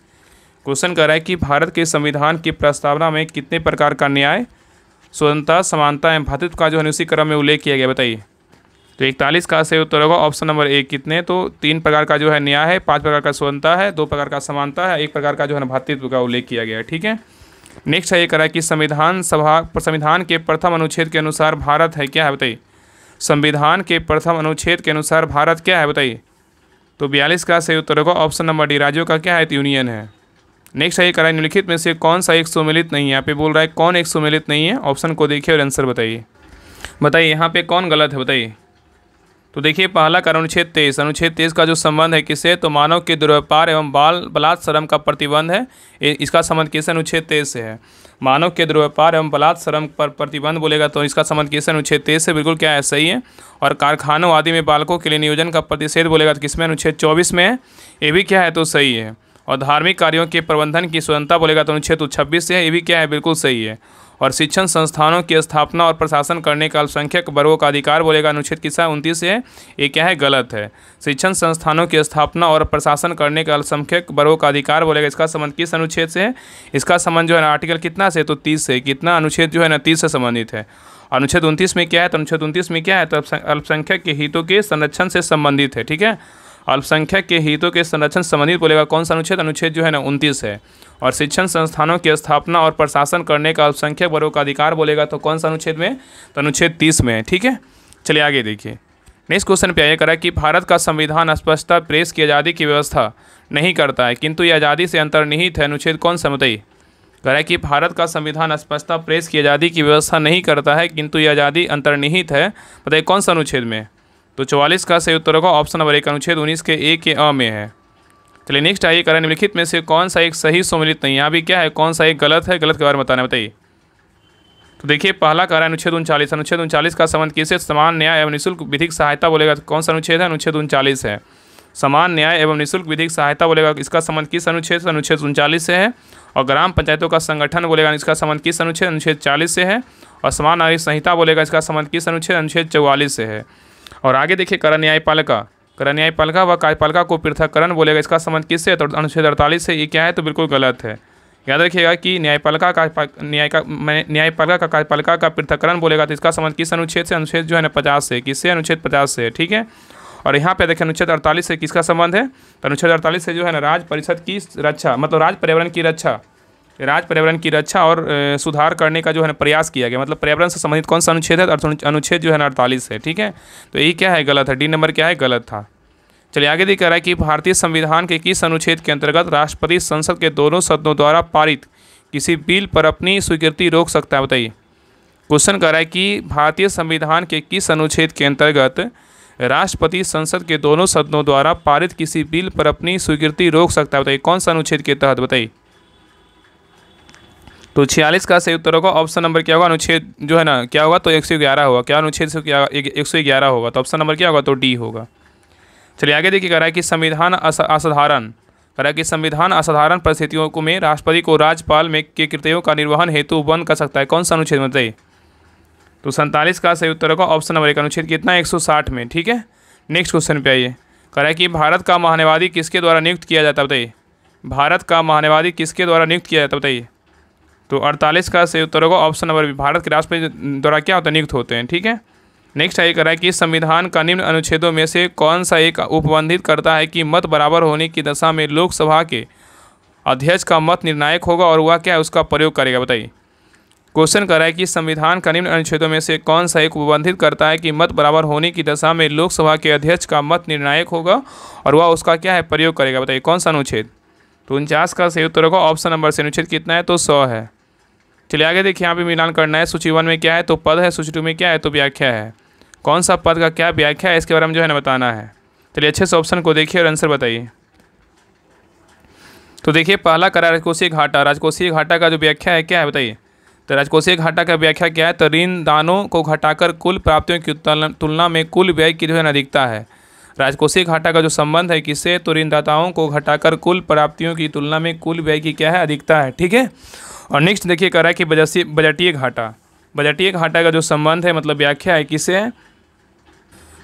क्वेश्चन कह रहा है कि भारत के संविधान की प्रस्तावना में कितने प्रकार का न्याय, स्वतंत्रता, समानता एवं भ्रातृत्व का जो है उसी क्रम में उल्लेख किया गया, बताइए। तो 41 का सही उत्तर होगा ऑप्शन नंबर ए। कितने, तो 3 प्रकार का जो है न्याय है, 5 प्रकार का स्वतंत्रता है, 2 प्रकार का समानता है, 1 प्रकार का जो है भ्रातृत्व का उल्लेख किया गया है, ठीक है। नेक्स्ट है ये करा कि संविधान के प्रथम अनुच्छेद के अनुसार भारत है क्या है, बताइए। संविधान के प्रथम अनुच्छेद के अनुसार भारत क्या है, बताइए। तो 42 का सही उत्तर होगा ऑप्शन नंबर डी, राज्यों का क्या है, तो यूनियन है। नेक्स्ट है ये करा निम्नलिखित में से कौन सा एक सुमेलित नहीं है। यहाँ पे बोल रहा है कौन एक सुमेलित नहीं है। ऑप्शन को देखिए और आंसर बताइए। बताइए यहाँ पे कौन गलत है, बताइए। तो देखिए पहला का अनुच्छेद 23। अनुच्छेद 23 का जो संबंध है किससे, तो मानव के दुर्व्यापार एवं बाल बलात्श्रम का प्रतिबंध है। इसका संबंध किससे, अनुच्छेद 23 से है। मानव के दुर्व्यापार एवं बलात्श्रम पर प्रतिबंध बोलेगा तो इसका संबंध किससे, अनुच्छेद 23 से। बिल्कुल क्या है, सही है। और कारखानों आदि में बालकों के लिए नियोजन का प्रतिषेध बोलेगा तो किसमें, अनुच्छेद 24 में है। ये भी क्या है, तो सही है। और धार्मिक कार्यों के प्रबंधन की स्वतंत्रता बोलेगा तो अनुच्छेद 26 से है। ये भी क्या है, बिल्कुल सही है। और शिक्षण संस्थानों की स्थापना और प्रशासन करने का अल्पसंख्यक वर्गों का अधिकार बोलेगा अनुच्छेद किसका 29 से है, ये क्या है, गलत है। शिक्षण संस्थानों की स्थापना और प्रशासन करने का अल्पसंख्यक वर्गों का अधिकार बोलेगा, इसका संबंध किस अनुच्छेद से है, इसका संबंध जो है ना आर्टिकल कितना से, तो 30 से। कितना अनुच्छेद जो है ना 30 से संबंधित है। अनुच्छेद 29 में क्या है, तो अनुच्छेद 29 में क्या है, तो अल्पसंख्यक के हितों के संरक्षण से संबंधित है। ठीक है, अल्पसंख्यक के हितों के संरक्षण संबंधित बोलेगा कौन सा अनुच्छेद, अनुच्छेद जो है ना 29 है। और शिक्षण संस्थानों की स्थापना और प्रशासन करने का अल्पसंख्यक वर्गों का अधिकार बोलेगा तो कौन सा अनुच्छेद में, तो अनुच्छेद 30 में है। ठीक है, चलिए आगे देखिए। नेक्स्ट क्वेश्चन पे आइए करा कि भारत का संविधान स्पष्टता प्रेस की आज़ादी की व्यवस्था नहीं करता है किंतु ये आज़ादी से अंतर्निहित है, अनुच्छेद कौन सा बताइए। कह रहा है कि भारत का संविधान स्पष्टता प्रेस की आज़ादी की व्यवस्था नहीं करता है किंतु ये आज़ादी अंतर्निहित है, बताइए कौन सा अनुच्छेद में। तो 44 का सही उत्तर होगा ऑप्शन नंबर 1 अनुच्छेद 19 के ए के अ में है। चलिए नेक्स्ट आइए करें निम्नलिखित में से कौन सा एक सही सम्मिलित नहीं, यहाँ भी क्या है, कौन सा एक गलत है, गलत के बारे में बताना बताइए। तो देखिए पहला कह रहा है अनुच्छेद 39, अनुच्छेद 39 का संबंध किससे, समान न्याय एवं निःशुल्क विधिक सहायता बोलेगा कौन सा अनुच्छेद है, अनुच्छेद 39 है। समान न्याय एवं निःशुल्क विधिक सहायता बोलेगा इसका संबंध किस अनुच्छेद से, अनुच्छेद 39 से है। और ग्राम पंचायतों का संगठन बोलेगा इसका संबंध किस अनुच्छेद, अनुच्छेद 40 से है। और समान नागरिक संहिता बोलेगा इसका संबंध किस अनुच्छेद, अनुच्छेद 44 से है। और आगे देखिए करा न्यायपालिका, करा न्यायपालिका व कार्यपालिका को पृथककरण बोलेगा इसका संबंध किससे, तो अनुच्छेद 48 से। ये क्या है, तो बिल्कुल गलत है। याद रखिएगा कि न्यायपालिका का कार्यपालिका का पृथककरण बोलेगा तो इसका संबंध किस अनुच्छेद से, अनुच्छेद जो है ना 50 से। किससे, अनुच्छेद 50 से। ठीक है, और यहाँ पे देखिए अनुच्छेद 48 से किसका संबंध है, तो अनुच्छेद 48 से जो है ना राज्य परिषद की रक्षा, मतलब राज्य पर्यावरण की रक्षा और सुधार करने का जो है ना प्रयास किया गया, मतलब पर्यावरण से संबंधित कौन सा अनुच्छेद है, अनुच्छेद जो है ना 48 है। ठीक है, तो यही क्या है, गलत है। डी नंबर क्या है, गलत था। चलिए आगे दिख रहा है कि भारतीय संविधान के किस अनुच्छेद के अंतर्गत राष्ट्रपति संसद के दोनों सदनों द्वारा पारित किसी बिल पर अपनी स्वीकृति रोक सकता है, बताइए। क्वेश्चन कर रहा है कि भारतीय संविधान के किस अनुच्छेद के अंतर्गत राष्ट्रपति संसद के दोनों सदनों द्वारा पारित किसी बिल पर अपनी स्वीकृति रोक सकता है, बताइए कौन सा अनुच्छेद के तहत, बताइए। तो 46 का सही उत्तर होगा ऑप्शन नंबर क्या होगा, अनुच्छेद जो है ना क्या होगा, तो 111 होगा। क्या अनुच्छेद से क्या 111 होगा, तो ऑप्शन नंबर क्या होगा, तो डी होगा। चलिए आगे देखिए, कह रहा है कि संविधान असाधारण, कह रहा है कि संविधान असाधारण परिस्थितियों में राष्ट्रपति को राज्यपाल में के कर्तव्यों का निर्वहन हेतु बंद कर सकता है, कौन सा अनुच्छेद, बताइए। तो 47 का सही उत्तर होगा ऑप्शन नंबर 1 अनुच्छेद कितना, 160 में। ठीक है, नेक्स्ट क्वेश्चन पे आइए। कह रहा है कि भारत का महान्यायवादी किसके द्वारा नियुक्त किया जाता है, बताइए। भारत का महान्यायवादी किसके द्वारा नियुक्त किया जाता है, बताइए। तो 48 का सही उत्तर होगा ऑप्शन नंबर बी, भारत के राष्ट्रपति द्वारा क्या होता है, नियुक्त होते हैं। ठीक है, नेक्स्ट आइए कह रहा है कि संविधान का निम्न अनुच्छेदों में से कौन सा एक उपबंधित करता है कि मत बराबर होने की दशा में लोकसभा के अध्यक्ष का मत निर्णायक होगा और वह क्या है उसका प्रयोग करेगा, बताइए। क्वेश्चन कर रहा है कि संविधान का निम्न अनुच्छेदों में से कौन सा एक उपबंधित करता है कि मत बराबर होने की दशा में लोकसभा के अध्यक्ष का मत निर्णायक होगा और वह उसका क्या है प्रयोग करेगा, बताइए कौन सा अनुच्छेद। तो 49 का सही उत्तर होगा ऑप्शन नंबर से, अनुच्छेद कितना है, तो 100 है। चलिए आगे देखिए, यहाँ पे मिलान करना है। सूची 1 में क्या है, तो पद है। सूची 2 में क्या है, तो व्याख्या है। कौन सा पद का क्या व्याख्या है इसके बारे में जो है ना बताना है। चलिए अच्छे से ऑप्शन को देखिए और आंसर बताइए। तो देखिए पहला करा राजकोषीय घाटा, राजकोषीय घाटा का जो व्याख्या है क्या है, बताइए। तो राजकोषीय घाटा का व्याख्या क्या है, तो ऋण दानों को घटाकर कुल प्राप्तियों की तुलना में कुल व्यय की जो है ना अधिकता है। राजकोषीय घाटा का जो संबंध है किससे, तो ऋणदाताओं को घटाकर कुल प्राप्तियों की तुलना में कुल व्यय की क्या है, अधिकता है। ठीक है, और नेक्स्ट देखिए कह रहा है कि बजटीय घाटा, बजटीय घाटा का जो संबंध है मतलब व्याख्या है किससे है,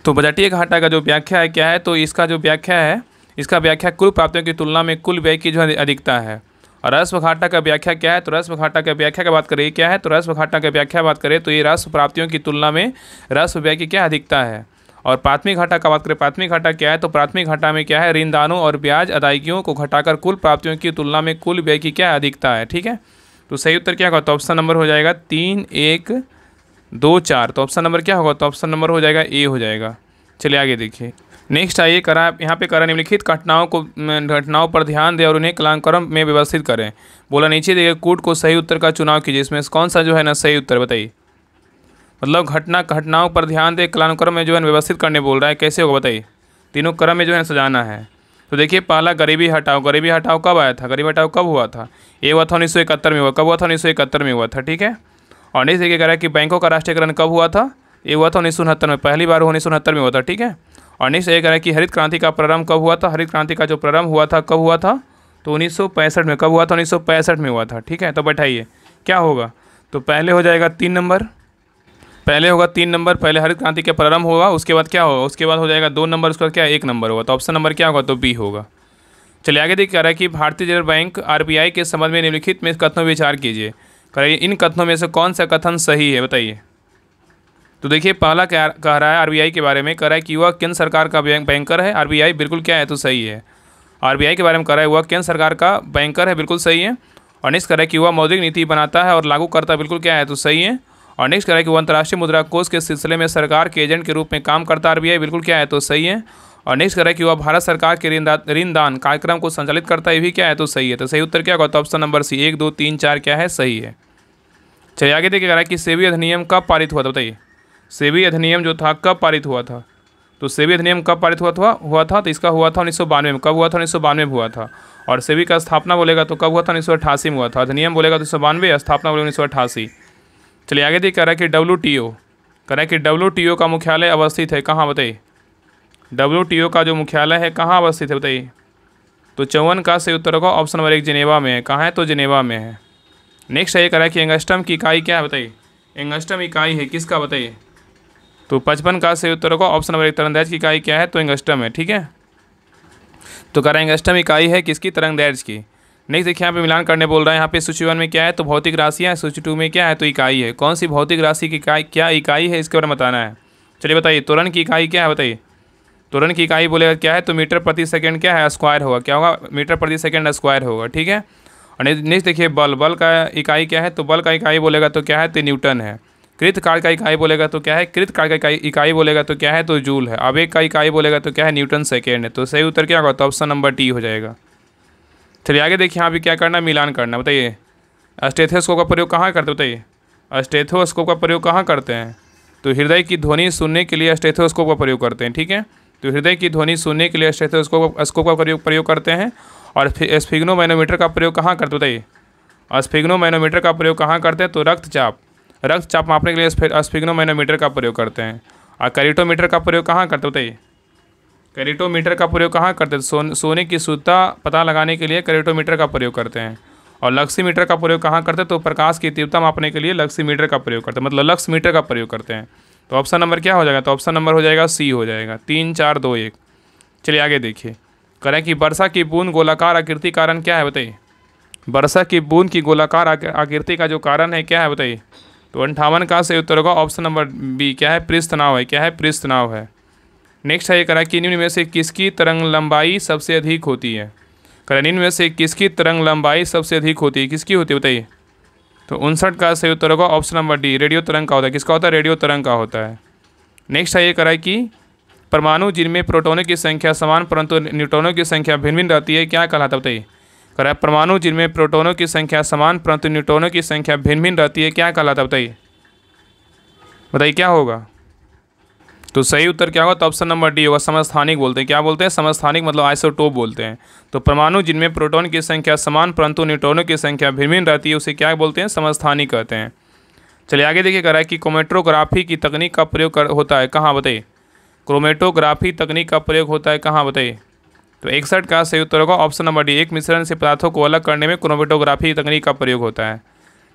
तो बजटीय घाटा का जो व्याख्या है क्या है, तो इसका जो व्याख्या है, इसका व्याख्या कुल प्राप्तियों की तुलना में कुल व्यय की जो है अधिकता है। और राजस्व घाटा का व्याख्या क्या है, तो राजस्व घाटा का व्याख्या की बात करें क्या है, तो राजस्व घाटा की व्याख्या बात करें तो ये राजस्व प्राप्तियों की तुलना में राजस्व व्यय की क्या अधिकता है। और प्राथमिक घाटा का बात करें, प्राथमिक घाटा क्या है, तो प्राथमिक घाटा में क्या है, ऋणदानों और ब्याज अदायगियों को घटाकर कुल प्राप्तियों की तुलना में कुल व्यय की क्या अधिकता है। ठीक है, तो सही उत्तर क्या होगा, तो ऑप्शन नंबर हो जाएगा 3, 1, 2, 4। तो ऑप्शन नंबर क्या होगा, तो ऑप्शन नंबर हो जाएगा ए हो जाएगा। चलिए आगे देखिए, नेक्स्ट आइए करा यहाँ पे करा निम्नलिखित घटनाओं पर ध्यान दें और उन्हें कालानुक्रम में व्यवस्थित करें। बोला नीचे दिए कूट को सही उत्तर का चुनाव कीजिए, इसमें कौन सा जो है ना सही उत्तर बताइए। मतलब घटनाओं पर ध्यान दें कालानुक्रम में जो है व्यवस्थित करने बोल रहा है, कैसे होगा बताइए। तीनों क्रम में जो है सजाना है। तो देखिए पहला गरीबी हटाओ, गरीबी हटाओ कब आया था, गरीबी हटाओ कब हुआ था, ये हुआ था 1971 में हुआ, कब हुआ था 1971 में हुआ था। ठीक है, और नेक्स्ट देखिए कह रहा है कि बैंकों का राष्ट्रीयकरण कब हुआ था, ये हुआ था 1969 में, पहली बार 1969 में हुआ था। ठीक है, और नेक्स्ट ये कह रहा है कि हरित क्रांति का प्रारंभ कब हुआ था, हरित क्रांति का जो प्रारंभ हुआ था कब हुआ था, तो 1965 में। कब हुआ था, 1965 में हुआ था। ठीक है, तो बैठाइए क्या होगा, तो पहले हो जाएगा 3 नंबर, पहले होगा 3 नंबर, पहले हरित क्रांति का प्रारंभ होगा, उसके बाद क्या होगा, उसके बाद हो जाएगा 2 नंबर, उसके बाद क्या 1 नंबर होगा। तो ऑप्शन नंबर क्या होगा, तो बी होगा। चलिए आगे देखिए, कह रहा है कि भारतीय रिजर्व बैंक आरबीआई के संबंध में निम्नलिखित में कथनों पर विचार कीजिए। कह रहा है इन कथनों में से कौन सा कथन सही है, बताइए। तो देखिए पहला क्या कह रहा है आरबीआई के बारे में, कह रहा है कि वह केंद्र सरकार का बैंकर है। आरबीआई बिल्कुल क्या है, तो सही है। आरबीआई के बारे में कह रहा है वह केंद्र सरकार का बैंकर है, बिल्कुल सही है। और नेक्स्ट कह रहा है कि वह मौद्रिक नीति बनाता है और लागू करता है, बिल्कुल क्या है, तो सही है। और नेक्स्ट कह रहा है कि वह अंतर्राष्ट्रीय मुद्रा कोष के सिलसिले में सरकार के एजेंट के रूप में काम करता है आरबीआई, बिल्कुल क्या है, तो सही है। और नेक्स्ट कह रहा है कि वह भारत सरकार के ऋणदान कार्यक्रम को संचालित करता है, ये भी क्या है, तो सही है। तो सही उत्तर क्या होगा, तो ऑप्शन नंबर सी 1 2 3 4 क्या है, सही है। चलिए आगे देखिए, कह रहा है कि सेबी अधिनियम कब पारित हुआ था, बताइए। सेबी अधिनियम जो था कब पारित हुआ था, तो सेबी अधिनियम कब पारित हुआ था तो इसका हुआ था 1992 में। कब हुआ था, 1992 में हुआ था। और सेबी का स्थापना बोलेगा तो कब हुआ था, 1988 में हुआ था। अधिनियम बोलेगा तो 1992, स्थापना बोलेगा 1988। चलिए आगे देखिए, कह रहा है कि WTO, कह रहा है कि WTO का मुख्यालय अवस्थित है कहाँ, बताइए। WTO का जो मुख्यालय है कहाँ अवस्थित है, बताइए। तो 54 का सही उत्तर होगा ऑप्शन नंबर 1 जिनेवा में है। कहाँ है, तो जिनेवा में है। नेक्स्ट ये कह रहा है कि एंगस्ट्रम की इकाई क्या है, बताइए। एंगस्ट्रम इकाई है किसका, बताइए। तो 55 का सही उत्तर होगा ऑप्शन नंबर 1 तरंगदैर्घ्य की इकाई क्या है, तो एंगस्ट्रम है, ठीक है। तो कह रहा है एंगस्ट्रम इकाई है किसकी, तरंगदैर्घ्य की। नेक्स्ट देखिए यहाँ पे मिलान करने बोल रहा है। यहाँ पे सूची 1 में क्या है, तो भौतिक राशियाँ है। सूची 2 में क्या है, तो इकाई है। कौन सी भौतिक राशि की इकाई, क्या इकाई है, इसके बारे में बताना है। चलिए बताइए, त्वरण की इकाई क्या है, बताइए। त्वरण की इकाई बोलेगा क्या है, तो मीटर प्रति सेकंड क्या है, स्क्वायर होगा। क्या होगा, मीटर प्रति सेकंड स्क्वायर होगा, ठीक है। और नेक्स्ट देखिए, बल का इकाई क्या है, तो बल का इकाई बोलेगा तो क्या है, तो न्यूटन है। कृत कार्य का इकाई बोलेगा तो क्या है, कृत कार्य का इकाई बोलेगा तो क्या है, तो जूल है। आवेग का इकाई बोलेगा तो क्या है, न्यूटन सेकेंड है। तो सही उत्तर क्या होगा, तो ऑप्शन नंबर डी हो जाएगा। चलिए आगे देखिए, यहाँ भी क्या करना, मिलान करना, बताइए। स्टेथोस्कोप का प्रयोग कहाँ करते, बताइए। स्टेथोस्कोप का प्रयोग कहाँ करते हैं, तो हृदय की ध्वनि सुनने के लिए स्टेथोस्कोप का प्रयोग करते हैं, ठीक है। तो हृदय की ध्वनि सुनने के लिए स्टेथोस्कोप का प्रयोग करते हैं। और स्फिग्नोमैनोमीटर का प्रयोग कहाँ करते, बताइए। स्फिग्नोमैनोमीटर का प्रयोग कहाँ करते हैं, तो रक्तचाप मापने के लिए स्फिग्नोमैनोमीटर का प्रयोग करते हैं। और कैरिटोमीटर का प्रयोग कहाँ करते, बताइए। कैरिटोमीटर का प्रयोग कहाँ करते हैं, सोने की शुद्धता पता लगाने के लिए कैरिटोमीटर का प्रयोग करते हैं। और लक्सीमीटर का प्रयोग कहाँ करते हैं, तो प्रकाश की तीव्रता मापने के लिए लक्सीमीटर का प्रयोग करते हैं, मतलब लक्स मीटर का प्रयोग करते हैं। तो ऑप्शन नंबर क्या हो जाएगा, तो ऑप्शन नंबर हो जाएगा सी हो जाएगा। 3 4 2 1। चलिए आगे देखिए, करें कि वर्षा की बूंद गोलाकार आकृति कारण क्या है, बताइए। वर्षा की बूंद की गोलाकार आकृति का जो कारण है क्या है, बताइए। तो 58 का सही उत्तर होगा ऑप्शन नंबर बी, क्या है, पृष्ठतनाव है। क्या है, पृष्ठतनाव है। नेक्स्ट है ये करा कि निम्न में से किसकी तरंग लंबाई सबसे अधिक होती है। करा निम्न में से किसकी तरंग लंबाई सबसे अधिक होती है, किसकी होती है, बताइए। तो 59 का सही उत्तर होगा ऑप्शन नंबर डी, रेडियो तरंग का होता है। किसका होता है, रेडियो तरंग का होता है। नेक्स्ट है ये करा कि परमाणु जिनमें प्रोटॉनों की संख्या समान परंतु न्यूट्रॉनों की संख्या भिन्न भिन्न रहती है, क्या कहलाता है, बताइए। करा परमाणु जिनमें प्रोटॉनों की संख्या समान परंतु न्यूट्रॉनों की संख्या भिन्न भिन्न रहती है, क्या कहलाता है, बताइए। बताइए क्या होगा। तो सही उत्तर क्या होगा, तो ऑप्शन नंबर डी होगा, समस्थानिक बोलते हैं। क्या बोलते हैं, समस्थानिक मतलब आइसोटोप बोलते हैं। तो परमाणु जिनमें प्रोटॉन की संख्या समान परंतु न्यूट्रॉनों की संख्या भिन्न भिन्न रहती है, उसे क्या बोलते हैं, समस्थानिक कहते हैं। चलिए आगे देखिए, कह रहा है कि क्रोमेटोग्राफी की तकनीक का प्रयोग होता है कहाँ, बताइए। क्रोमेटोग्राफी तकनीक का प्रयोग होता है कहाँ, बताइए। तो 61 का सही उत्तर होगा ऑप्शन नंबर डी, एक मिश्रण से पदार्थों को अलग करने में क्रोमेटोग्राफी तकनीक का प्रयोग होता है।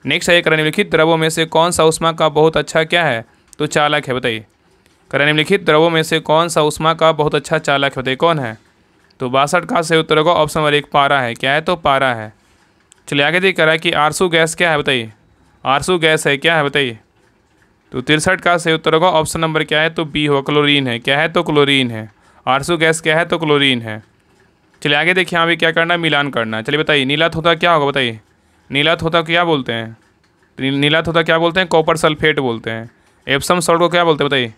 नेक्स्ट है निम्नलिखित द्रवों में से कौन सा ऊष्मा का बहुत अच्छा क्या है, तो चालक है, बताइए। निम्नलिखित द्रवों में से कौन सा ऊष्मा का बहुत अच्छा चालक है, बताइए कौन है। तो 62 का सही उत्तर होगा ऑप्शन नंबर 1 पारा है। क्या है, तो पारा है। चलिए आगे देखिए, कह रहा है कि आरसू गैस क्या है, बताइए। आरसू गैस है, क्या है, बताइए। तो 63 का सही उत्तर होगा ऑप्शन नंबर क्या है, तो बी होगा, क्लोरीन है। क्या है, तो क्लोरीन है। आरसू गैस क्या है, तो क्लोरीन है। चलिए आगे देखिए, यहाँ भी क्या करना है, मिलान करना है। चलिए बताइए, नीला थोथा क्या होगा, बताइए। नीला थोथा क्या बोलते हैं, नीला थोथा क्या बोलते हैं, कॉपर सल्फेट बोलते हैं। एप्सम सॉल्ट को क्या बोलते हैं, बताइए।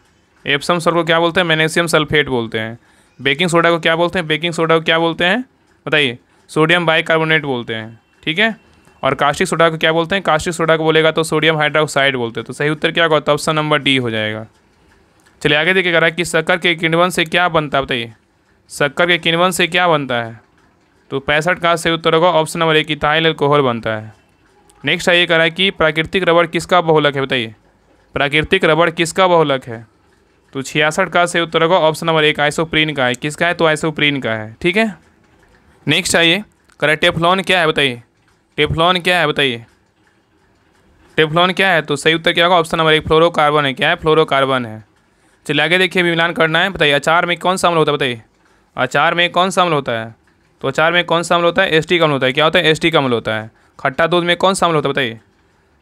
एप्सम सॉल्ट को क्या बोलते हैं, मैग्नीशियम सल्फेट बोलते हैं। बेकिंग सोडा को क्या बोलते हैं, बेकिंग सोडा को क्या बोलते हैं, बताइए। सोडियम बाइकार्बोनेट बोलते हैं, ठीक है। और कास्टिक सोडा को क्या बोलते हैं, कास्टिक सोडा को बोलेगा तो सोडियम हाइड्रोक्साइड बोलते हैं। तो सही उत्तर क्या होगा, तो ऑप्शन नंबर डी हो जाएगा। चलिए आगे देखिए, कह रहा है कि शक्कर के किण्वन से क्या बनता है, बताइए। शक्कर के किण्वन से क्या बनता है। तो 65 का सही उत्तर होगा ऑप्शन नंबर 1 इथाइल अल्कोहल बनता है। नेक्स्ट है ये कह रहा है कि प्राकृतिक रबड़ किसका बहुलक है, बताइए। प्राकृतिक रबड़ किसका बहुलक है। तो 66 का सही उत्तर होगा ऑप्शन नंबर 1 आइसोप्रीन का है। किसका है, तो आइसोप्रीन का है, ठीक है। नेक्स्ट आइए, कह रहा है टेफ्लॉन क्या है, बताइए। टेफ्लॉन क्या है, बताइए। टेफ्लॉन क्या है? तो सही उत्तर क्या होगा? ऑप्शन नंबर 1 फ्लोरोकार्बन है। क्या है? फ्लोरोकार्बन है। चलिए आगे देखिए, मिलान करना है। बताइए अचार में कौन सा अम्ल होता है? बताइए अचार में कौन सा अम्ल होता है? तो अचार में कौन सा अम्ल होता है? एस्टिक अम्ल होता है। क्या होता है? एस्टिक अम्ल होता है। खट्टा दूध में कौन सा अम्ल होता है? बताइए।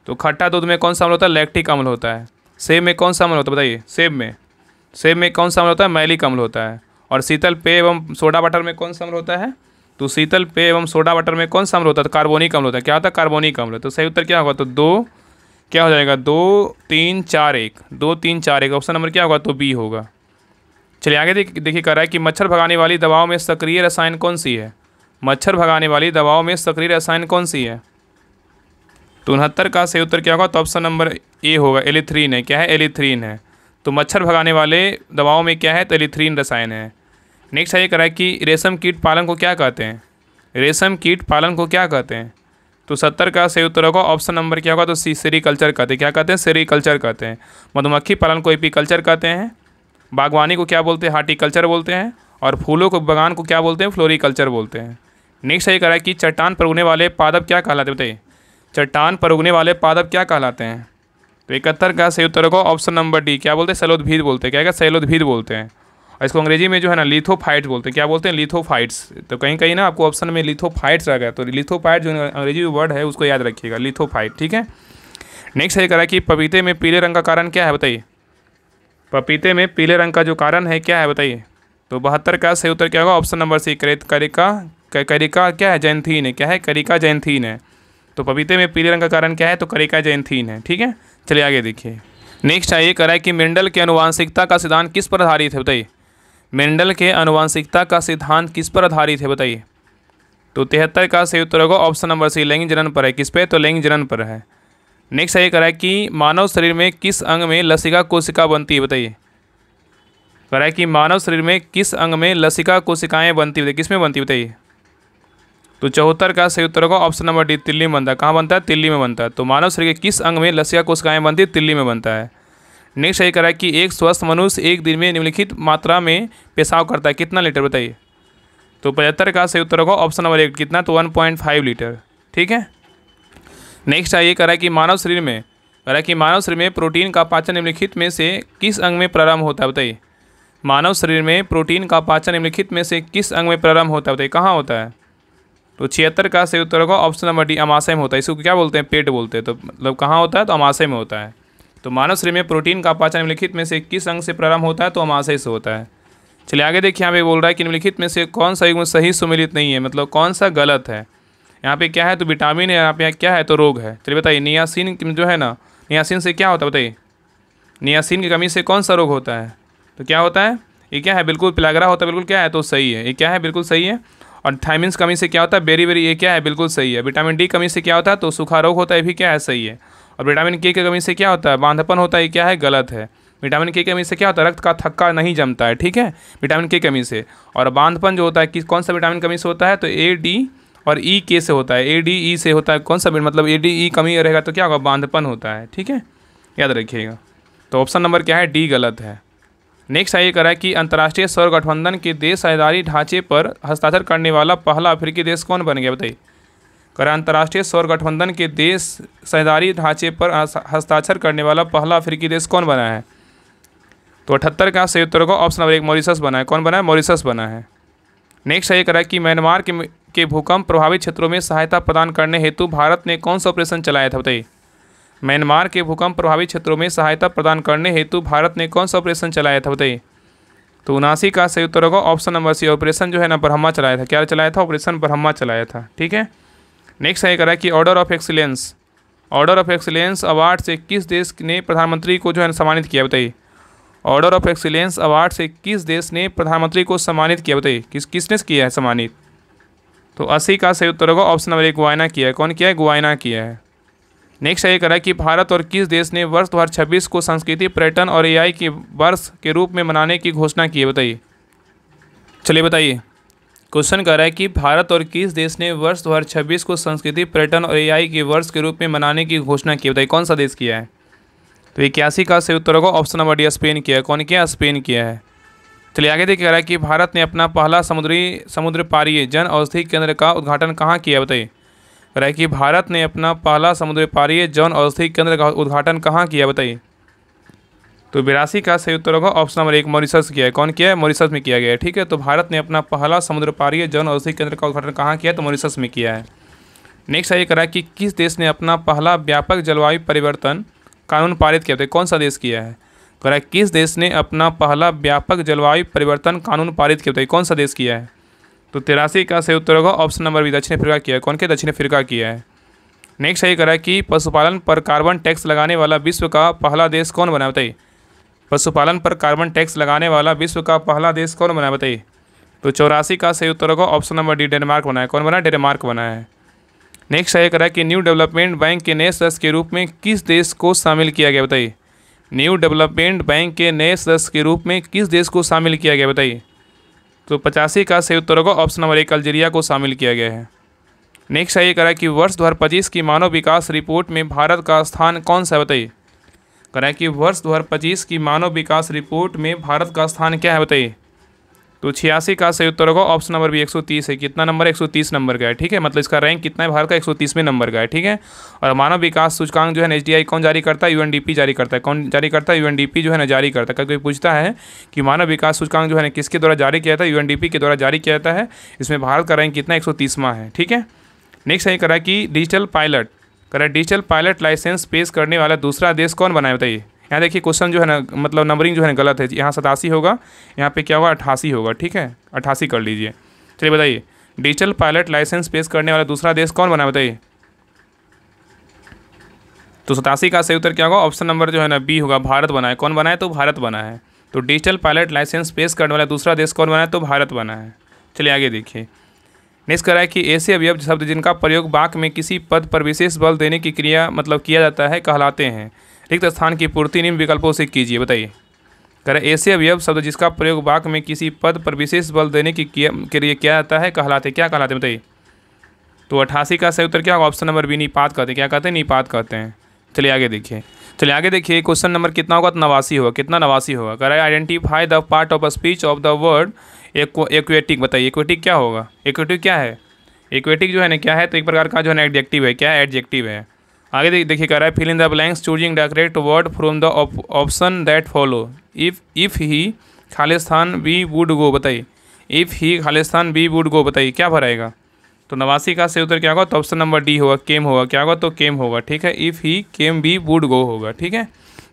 तो खट्टा दूध में कौन सा अम्ल होता है? लैक्टिक अम्ल होता है। सेब में कौन सा अम्ल होता है? बताइए। सेब में कौन सा अम्ल होता है? मैलिक अम्ल होता है। और शीतल पेय एवं सोडा वाटर में कौन सा अम्ल होता है? तो शीतल पेय एवं सोडा वाटर में कौन सा अम्ल होता है? तो कार्बोनिक अम्ल होता है। क्या होता है? कार्बोनिक अम्ल। तो सही उत्तर क्या होगा? तो 2 क्या हो जाएगा? 2 3 4 1, 2 3 4 1। ऑप्शन नंबर क्या होगा? तो बी होगा। चलिए आगे देखिए, कह रहा है कि मच्छर भगाने वाली दवाओं में सक्रिय रसायन कौन सी है? मच्छर भगाने वाली दवाओं में सक्रिय रसायन कौन सी है? तो 69 का सही उत्तर क्या होगा? तो ऑप्शन नंबर ए होगा, एलिथ्रीन है। क्या है? एलिथ्रीन है। तो मच्छर भगाने वाले दवाओं में क्या है? तो एलिथ्रीन रसायन है। नेक्स्ट है, ये कह रहा है कि रेशम कीट पालन को क्या कहते हैं? रेशम कीट पालन को क्या कहते हैं? तो 70 का सही उत्तर होगा ऑप्शन नंबर क्या होगा? तो सी, सेरीकल्चर कहते हैं। क्या कहते हैं? सेरीकल्चर कहते हैं। मधुमक्खी पालन को एपीकल्चर कहते हैं। बागवानी को क्या बोलते हैं? हार्टिकल्चर बोलते हैं। और फूलों को, बगान को क्या बोलते हैं? फ्लोरिकल्चर बोलते हैं। नेक्स्ट है, कह रहा है कि चट्टान पर उगने वाले पादप क्या कहलाते हैं? बताइए चट्टान पर उगने वाले पादप क्या कहलाते हैं? तो 71 का सही उत्तर होगा ऑप्शन नंबर डी। क्या बोलते हैं? शैलोदभिद बोलते हैं। क्या क्या? शैलोदभिद बोलते हैं। और इसको अंग्रेजी में जो है ना लिथोफाइट्स बोलते हैं। क्या बोलते हैं? लिथोफाइट्स। तो कहीं कहीं ना आपको ऑप्शन में लिथोफाइट्स आ गया, तो लिथोफाइट जो अंग्रेजी वर्ड है उसको याद रखिएगा, लिथोफाइट। ठीक है। नेक्स्ट है, कह रहा है कि पपीते में पीले रंग का कारण क्या है? बताइए पपीते में पीले रंग का जो कारण है क्या है? बताइए। तो 72 का सही उत्तर क्या होगा? ऑप्शन नंबर सी, करिका क्या है? जैंथीन है। क्या है? करिका जैंथीन है। तो पपीते में पीले रंग का कारण क्या है? तो करिका जैंथीन है। ठीक है। चलिए आगे देखिए। नेक्स्ट है, ये कह रहा है कि मेंडल के आनुवांशिकता का सिद्धांत किस पर आधारित है? बताइए मेंडल के आनुवांशिकता का सिद्धांत किस पर आधारित है? बताइए। तो 73 का सही उत्तर होगा ऑप्शन नंबर सी, लैंगिक जनन पर है। किस पे? तो लैंगिक जनन पर है। नेक्स्ट है, ये कह रहा है कि मानव शरीर में किस अंग में लसिका कोशिका बनती है? बताइए कह रहा है कि मानव शरीर में किस अंग में लसिका कोशिकाएं बनती है? किस में बनती है? बताइए। तो 74 का सही उत्तर होगा ऑप्शन नंबर डी, तिल्ली में बनता है। कहाँ बनता है? तिल्ली में बनता है। तो मानव शरीर के किस अंग में लसिका कोशिकाएं बनती है? तिल्ली में बनता है। नेक्स्ट ये कह रहा है कि एक स्वस्थ मनुष्य एक दिन में निम्नलिखित मात्रा में पेशाब करता है। कितना लीटर? बताइए। तो 75 का सही उत्तर होगा ऑप्शन नंबर 1, कितना? तो 1.5 लीटर। ठीक है। नेक्स्ट ये कह रहा है कि मानव शरीर में प्रोटीन का पाचन निम्नलिखित में से किस अंग में प्रारंभ होता है? बताइए मानव शरीर में प्रोटीन का पाचन निम्नलिखित में से किस अंग में प्रारंभ होता है? बताइए कहाँ होता है? तो 76 का सही उत्तर होगा ऑप्शन नंबर डी, अमाशय में होता है। इसको क्या बोलते हैं? पेट बोलते हैं। तो मतलब कहाँ होता है? तो अमाशय में होता है। तो मानव शरीर में प्रोटीन का पाचन निम्नलिखित में से किस अंग से प्रारंभ होता है? तो अमाशय से होता है। चलिए आगे देखिए, यहाँ पे बोल रहा है कि निम्नलिखित में से कौन सा युग्म सही सुमेलित नहीं है, मतलब कौन सा गलत है। यहाँ पे क्या है? तो विटामिन है। यहाँ पे क्या है? तो रोग है। चलिए बताइए, नियासिन जो है ना, नियासिन से क्या होता है? बताइए नियासिन की कमी से कौन सा रोग होता है? तो क्या होता है? ये क्या है? बिल्कुल पिलागरा होता है। बिल्कुल क्या है? तो सही है। ये क्या है? बिल्कुल सही है। और थायमिन कमी से क्या होता है? बेरी, ये क्या है? बिल्कुल सही है। विटामिन डी कमी से क्या होता है? तो सूखा रोग होता है। ये भी क्या है? सही है। और विटामिन के की कमी से क्या होता है? बांधपन होता है। ये क्या है? गलत है। विटामिन के कमी से क्या होता है? रक्त का थक्का नहीं जमता है। ठीक है, विटामिन के कमी से। और बांधपन जो होता है किस कौन सा विटामिन कमी से होता है? तो ए डी और ई के से होता है। ए डी ई से होता है। कौन सा मतलब ए डी ई कमी रहेगा तो क्या होगा? बांधपन होता है। ठीक है, याद रखिएगा। तो ऑप्शन नंबर क्या है? डी गलत है। नेक्स्ट ये कह रहा है कि अंतर्राष्ट्रीय सौर गठबंधन के देश साझेदारी ढांचे पर हस्ताक्षर करने वाला पहला अफ्रीकी देश कौन बन गया? बताइए। कह रहा है अंतर्राष्ट्रीय सौर गठबंधन के देश साझेदारी ढांचे पर हस्ताक्षर करने वाला पहला अफ्रीकी देश कौन बना है? तो 78 का सही उत्तर होगा ऑप्शन नंबर 1, मॉरिशस बना है। कौन बना है? मॉरिशस बना है। नेक्स्ट ये कह रहा है कि म्यांमार के भूकंप प्रभावित क्षेत्रों में सहायता प्रदान करने हेतु भारत ने कौन सा ऑपरेशन चलाया था? बताइए। म्यांमार के भूकंप प्रभावित क्षेत्रों में सहायता प्रदान करने हेतु भारत ने कौन सा ऑपरेशन चलाया था? बताइए। तो 79 का सही उत्तर होगा ऑप्शन नंबर सी, ऑपरेशन जो है ना ब्रह्मा चलाया था। क्या चलाया था? ऑपरेशन ब्रह्मा चलाया था। ठीक है। नेक्स्ट ये कह रहा है कि ऑर्डर ऑफ एक्सीलेंस अवार्ड से किस देश ने प्रधानमंत्री को जो है सम्मानित किया? बताइए। ऑर्डर ऑफ एक्सीलेंस अवार्ड से किस देश ने प्रधानमंत्री को सम्मानित किया? बताइए किसने किया है सम्मानित? तो 80 का सही उत्तर होगा ऑप्शन नंबर 1, गुयाना किया है। कौन किया है? गुयाना किया है। नेक्स्ट ये कह रहा है कि भारत और किस देश ने वर्ष 2026 को संस्कृति, पर्यटन और एआई के वर्ष के रूप में मनाने की घोषणा की है? बताइए। चलिए बताइए, क्वेश्चन कह रहा है कि भारत और किस देश ने वर्ष 2026 को संस्कृति, पर्यटन और एआई के वर्ष के रूप में मनाने की घोषणा की है? बताइए कौन सा देश किया है? तो 81 का सही उत्तर होगा ऑप्शन नंबर डी, स्पेन किया है। कौन किया? स्पेन किया है। चलिए आगे देखिए, कह रहा है कि भारत ने अपना पहला समुद्र पारीय जन औषधि केंद्र का उद्घाटन कहाँ किया? बताइए। कह रहा है कि भारत ने अपना पहला समुद्र पारीय जन औषधि केंद्र का उद्घाटन कहाँ किया, बताइए। तो 82 का सही उत्तर होगा ऑप्शन नंबर 1, मॉरिशस किया है। कौन किया है? मॉरिशस में किया गया है। ठीक है, तो भारत ने अपना पहला समुद्र पारीय जन औषधि केंद्र का उद्घाटन कहाँ किया? तो मॉरिशस में किया है। नेक्स्ट ये करा कि किस देश ने अपना पहला व्यापक जलवायु परिवर्तन कानून पारित किया? तो कौन सा देश किया है? करा किस देश ने अपना पहला व्यापक जलवायु परिवर्तन कानून पारित किया? बताइए कौन सा देश किया है? तो 83 का सही उत्तर होगा ऑप्शन नंबर बी, दक्षिण अफ्रीका किया है। कौन के? दक्षिण अफ्रीका किया है। नेक्स्ट ये करा कि पशुपालन पर कार्बन टैक्स लगाने वाला विश्व का पहला देश कौन बना? बताइए। पशुपालन पर कार्बन टैक्स लगाने वाला विश्व का पहला देश कौन बना? बताइए। तो 84 का सही उत्तर होगा ऑप्शन नंबर डी, डेनमार्क बना है। कौन बना? डेनमार्क बना है। नेक्स्ट ये करा कि न्यू डेवलपमेंट बैंक के नए सदस्य के रूप में किस देश को शामिल किया गया? बताइए। न्यू डेवलपमेंट बैंक के नए सदस्य के रूप में किस देश को शामिल किया गया? बताइए। तो 85 का सही उत्तर होगा ऑप्शन नंबर 1, अल्जीरिया को शामिल किया गया है। नेक्स्ट ये करा कि वर्ष 2025 की मानव विकास रिपोर्ट में भारत का स्थान कौन सा है? बताइए। करा कि वर्ष 2025 की मानव विकास रिपोर्ट में भारत का स्थान क्या है? बताइए। तो 86 का सही उत्तर होगा ऑप्शन नंबर बी, 130 है। कितना नंबर? 130 नंबर का है। ठीक है, मतलब इसका रैंक कितना है भारत का? 130वें नंबर का है। ठीक है, और मानव विकास सूचकांक जो है एचडीआई कौन जारी करता है? यूएनडीपी जारी करता है। कौन जारी करता है? यूएनडीपी जो है ना जारी करता है। कोई पूछता है कि मानव विकास सूचकांक जो है ना किसके द्वारा जारी किया जाता है? यूएनडीपी के द्वारा जारी किया जाता है। इसमें भारत का रैंक कितना? 130वां है। ठीक है, नेक्स्ट ये करा कि डिजिटल पायलट लाइसेंस पेश करने वाला दूसरा देश कौन बना है? बताइए। यहाँ देखिए क्वेश्चन जो है ना, मतलब नंबरिंग जो है ना गलत है। यहाँ 87 होगा, यहाँ पे क्या होगा? 88 होगा। ठीक है, 88 कर लीजिए। चलिए बताइए, डिजिटल पायलट लाइसेंस पेश करने वाला दूसरा देश कौन बना है? बताइए। तो 87 का सही उत्तर क्या होगा? ऑप्शन नंबर जो है ना बी होगा, भारत बना है। कौन बना है? तो भारत बना है। तो डिजिटल पायलट लाइसेंस पेश करने वाला दूसरा देश कौन बना है? तो भारत बना है। चलिए आगे देखिए। नेक्स्ट करा है कि ऐसे अवयव शब्द जिनका प्रयोग वाक्य में किसी पद पर विशेष बल देने की क्रिया मतलब किया जाता है कहलाते हैं। रिक्त स्थान की पूर्ति निम्न विकल्पों से कीजिए। बताइए। कह रहे ऐसे अवयव शब्द जिसका प्रयोग वाक्य में किसी पद पर विशेष बल देने की क्रिया किया जाता है कहलाते, क्या कहलाते हैं? बताइए। तो 88 का सही उत्तर क्या होगा? ऑप्शन नंबर बी, निपात कहते हैं। क्या कहते हैं? निपात कहते हैं। चलिए आगे देखिए। क्वेश्चन नंबर कितना होगा? तो 89 होगा। कितना? 89 होगा। कह रहा है identify the part of speech of the word aquatic. बताइए एक्वेटिक क्या होगा? एक्वेटिक क्या है? एक्वेटिक जो है ना क्या है? तो एक प्रकार का जो है ना एडजेक्टिव है। क्या है? एडजेक्टिव है। आगे देखिए कह रहा है fill in the blanks choosing the correct word from the option that follow. If he Khalistan we would go. बताइए। If he Khalistan we would go. बताइए क्या भराएगा? तो 89 का सही उत्तर क्या होगा? तो ऑप्शन नंबर डी होगा, केम होगा। क्या होगा? तो केम होगा। ठीक है, if he came we would go होगा। ठीक है,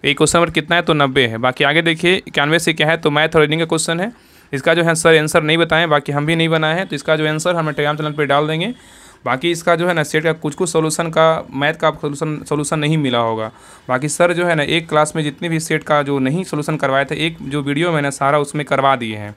एक क्वेश्चन नंबर कितना है? तो 90 है। बाकी आगे देखिए 91 से क्या है? तो मैथ और रीजनिंग का क्वेश्चन है। इसका जो है सर आंसर नहीं बताएं, बाकी हम भी नहीं बनाए हैं, तो इसका जो आंसर हम टेलीग्राम चैनल पर डाल देंगे। बाकी इसका जो है ना सेट का कुछ सोल्यूशन का मैथ का सोल्यूशन नहीं मिला होगा। बाकी सर जो है ना एक क्लास में जितने भी सेट का जो नहीं सोल्यूशन करवाए थे, एक जो वीडियो मैंने सारा उसमें करवा दिए हैं।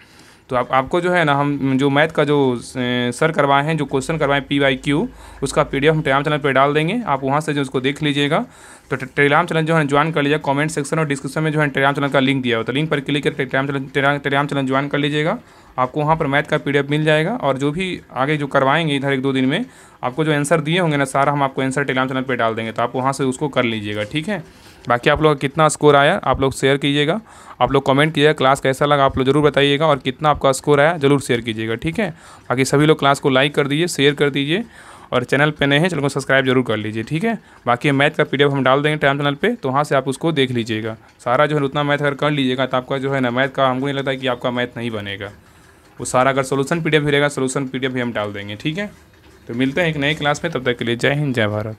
तो आपको जो है ना हम जो मैथ का जो सर करवाए हैं, जो क्वेश्चन करवाए PYQ, उसका PDF हम टेलीग्राम चैनल पर डाल देंगे। आप वहाँ से जो उसको देख लीजिएगा। तो टेलीग्राम चैनल जो है ज्वाइन कर लीजिएगा। कमेंट सेक्शन और डिस्क्रिप्शन में जो है टेलीग्राम चैनल का लिंक दिया हो, तो लिंक पर क्लिक करके टेलीग्राम चैनल ज्वाइन कर लीजिएगा। आपको वहाँ पर मैथ का PDF मिल जाएगा। और जो भी आगे जो करवाएंगे इधर 1-2 दिन में, आपको जो आंसर दिए होंगे ना सारा, हम आपको आंसर टेलीग्राम चैनल पर डाल देंगे। तो आप वहाँ से उसको कर लीजिएगा। ठीक है, बाकी आप लोग का कितना स्कोर आया आप लोग शेयर कीजिएगा। आप लोग कमेंट कीजिएगा क्लास कैसा लगा आप लोग ज़रूर बताइएगा, और कितना आपका स्कोर आया ज़रूर शेयर कीजिएगा। ठीक है, बाकी सभी लोग क्लास को लाइक कर दीजिए, शेयर कर दीजिए, और चैनल पे नए हैं चैनल को सब्सक्राइब जरूर कर लीजिए। ठीक है, बाकी मैथ का PDF हम डाल देंगे टेलीग्राम चैनल पे, तो वहाँ से आप उसको देख लीजिएगा। सारा जो है उतना मैथ अगर कर लीजिएगा तो आपका जो है ना मैथ का, हमको नहीं लगता है कि आपका मैथ नहीं बनेगा। वो सारा अगर सोल्यूशन PDF भी रहेगा, सोल्यूशन PDF भी हम डाल देंगे। ठीक है, तो मिलते हैं एक नई क्लास में, तब तक के लिए जय हिंद, जय भारत।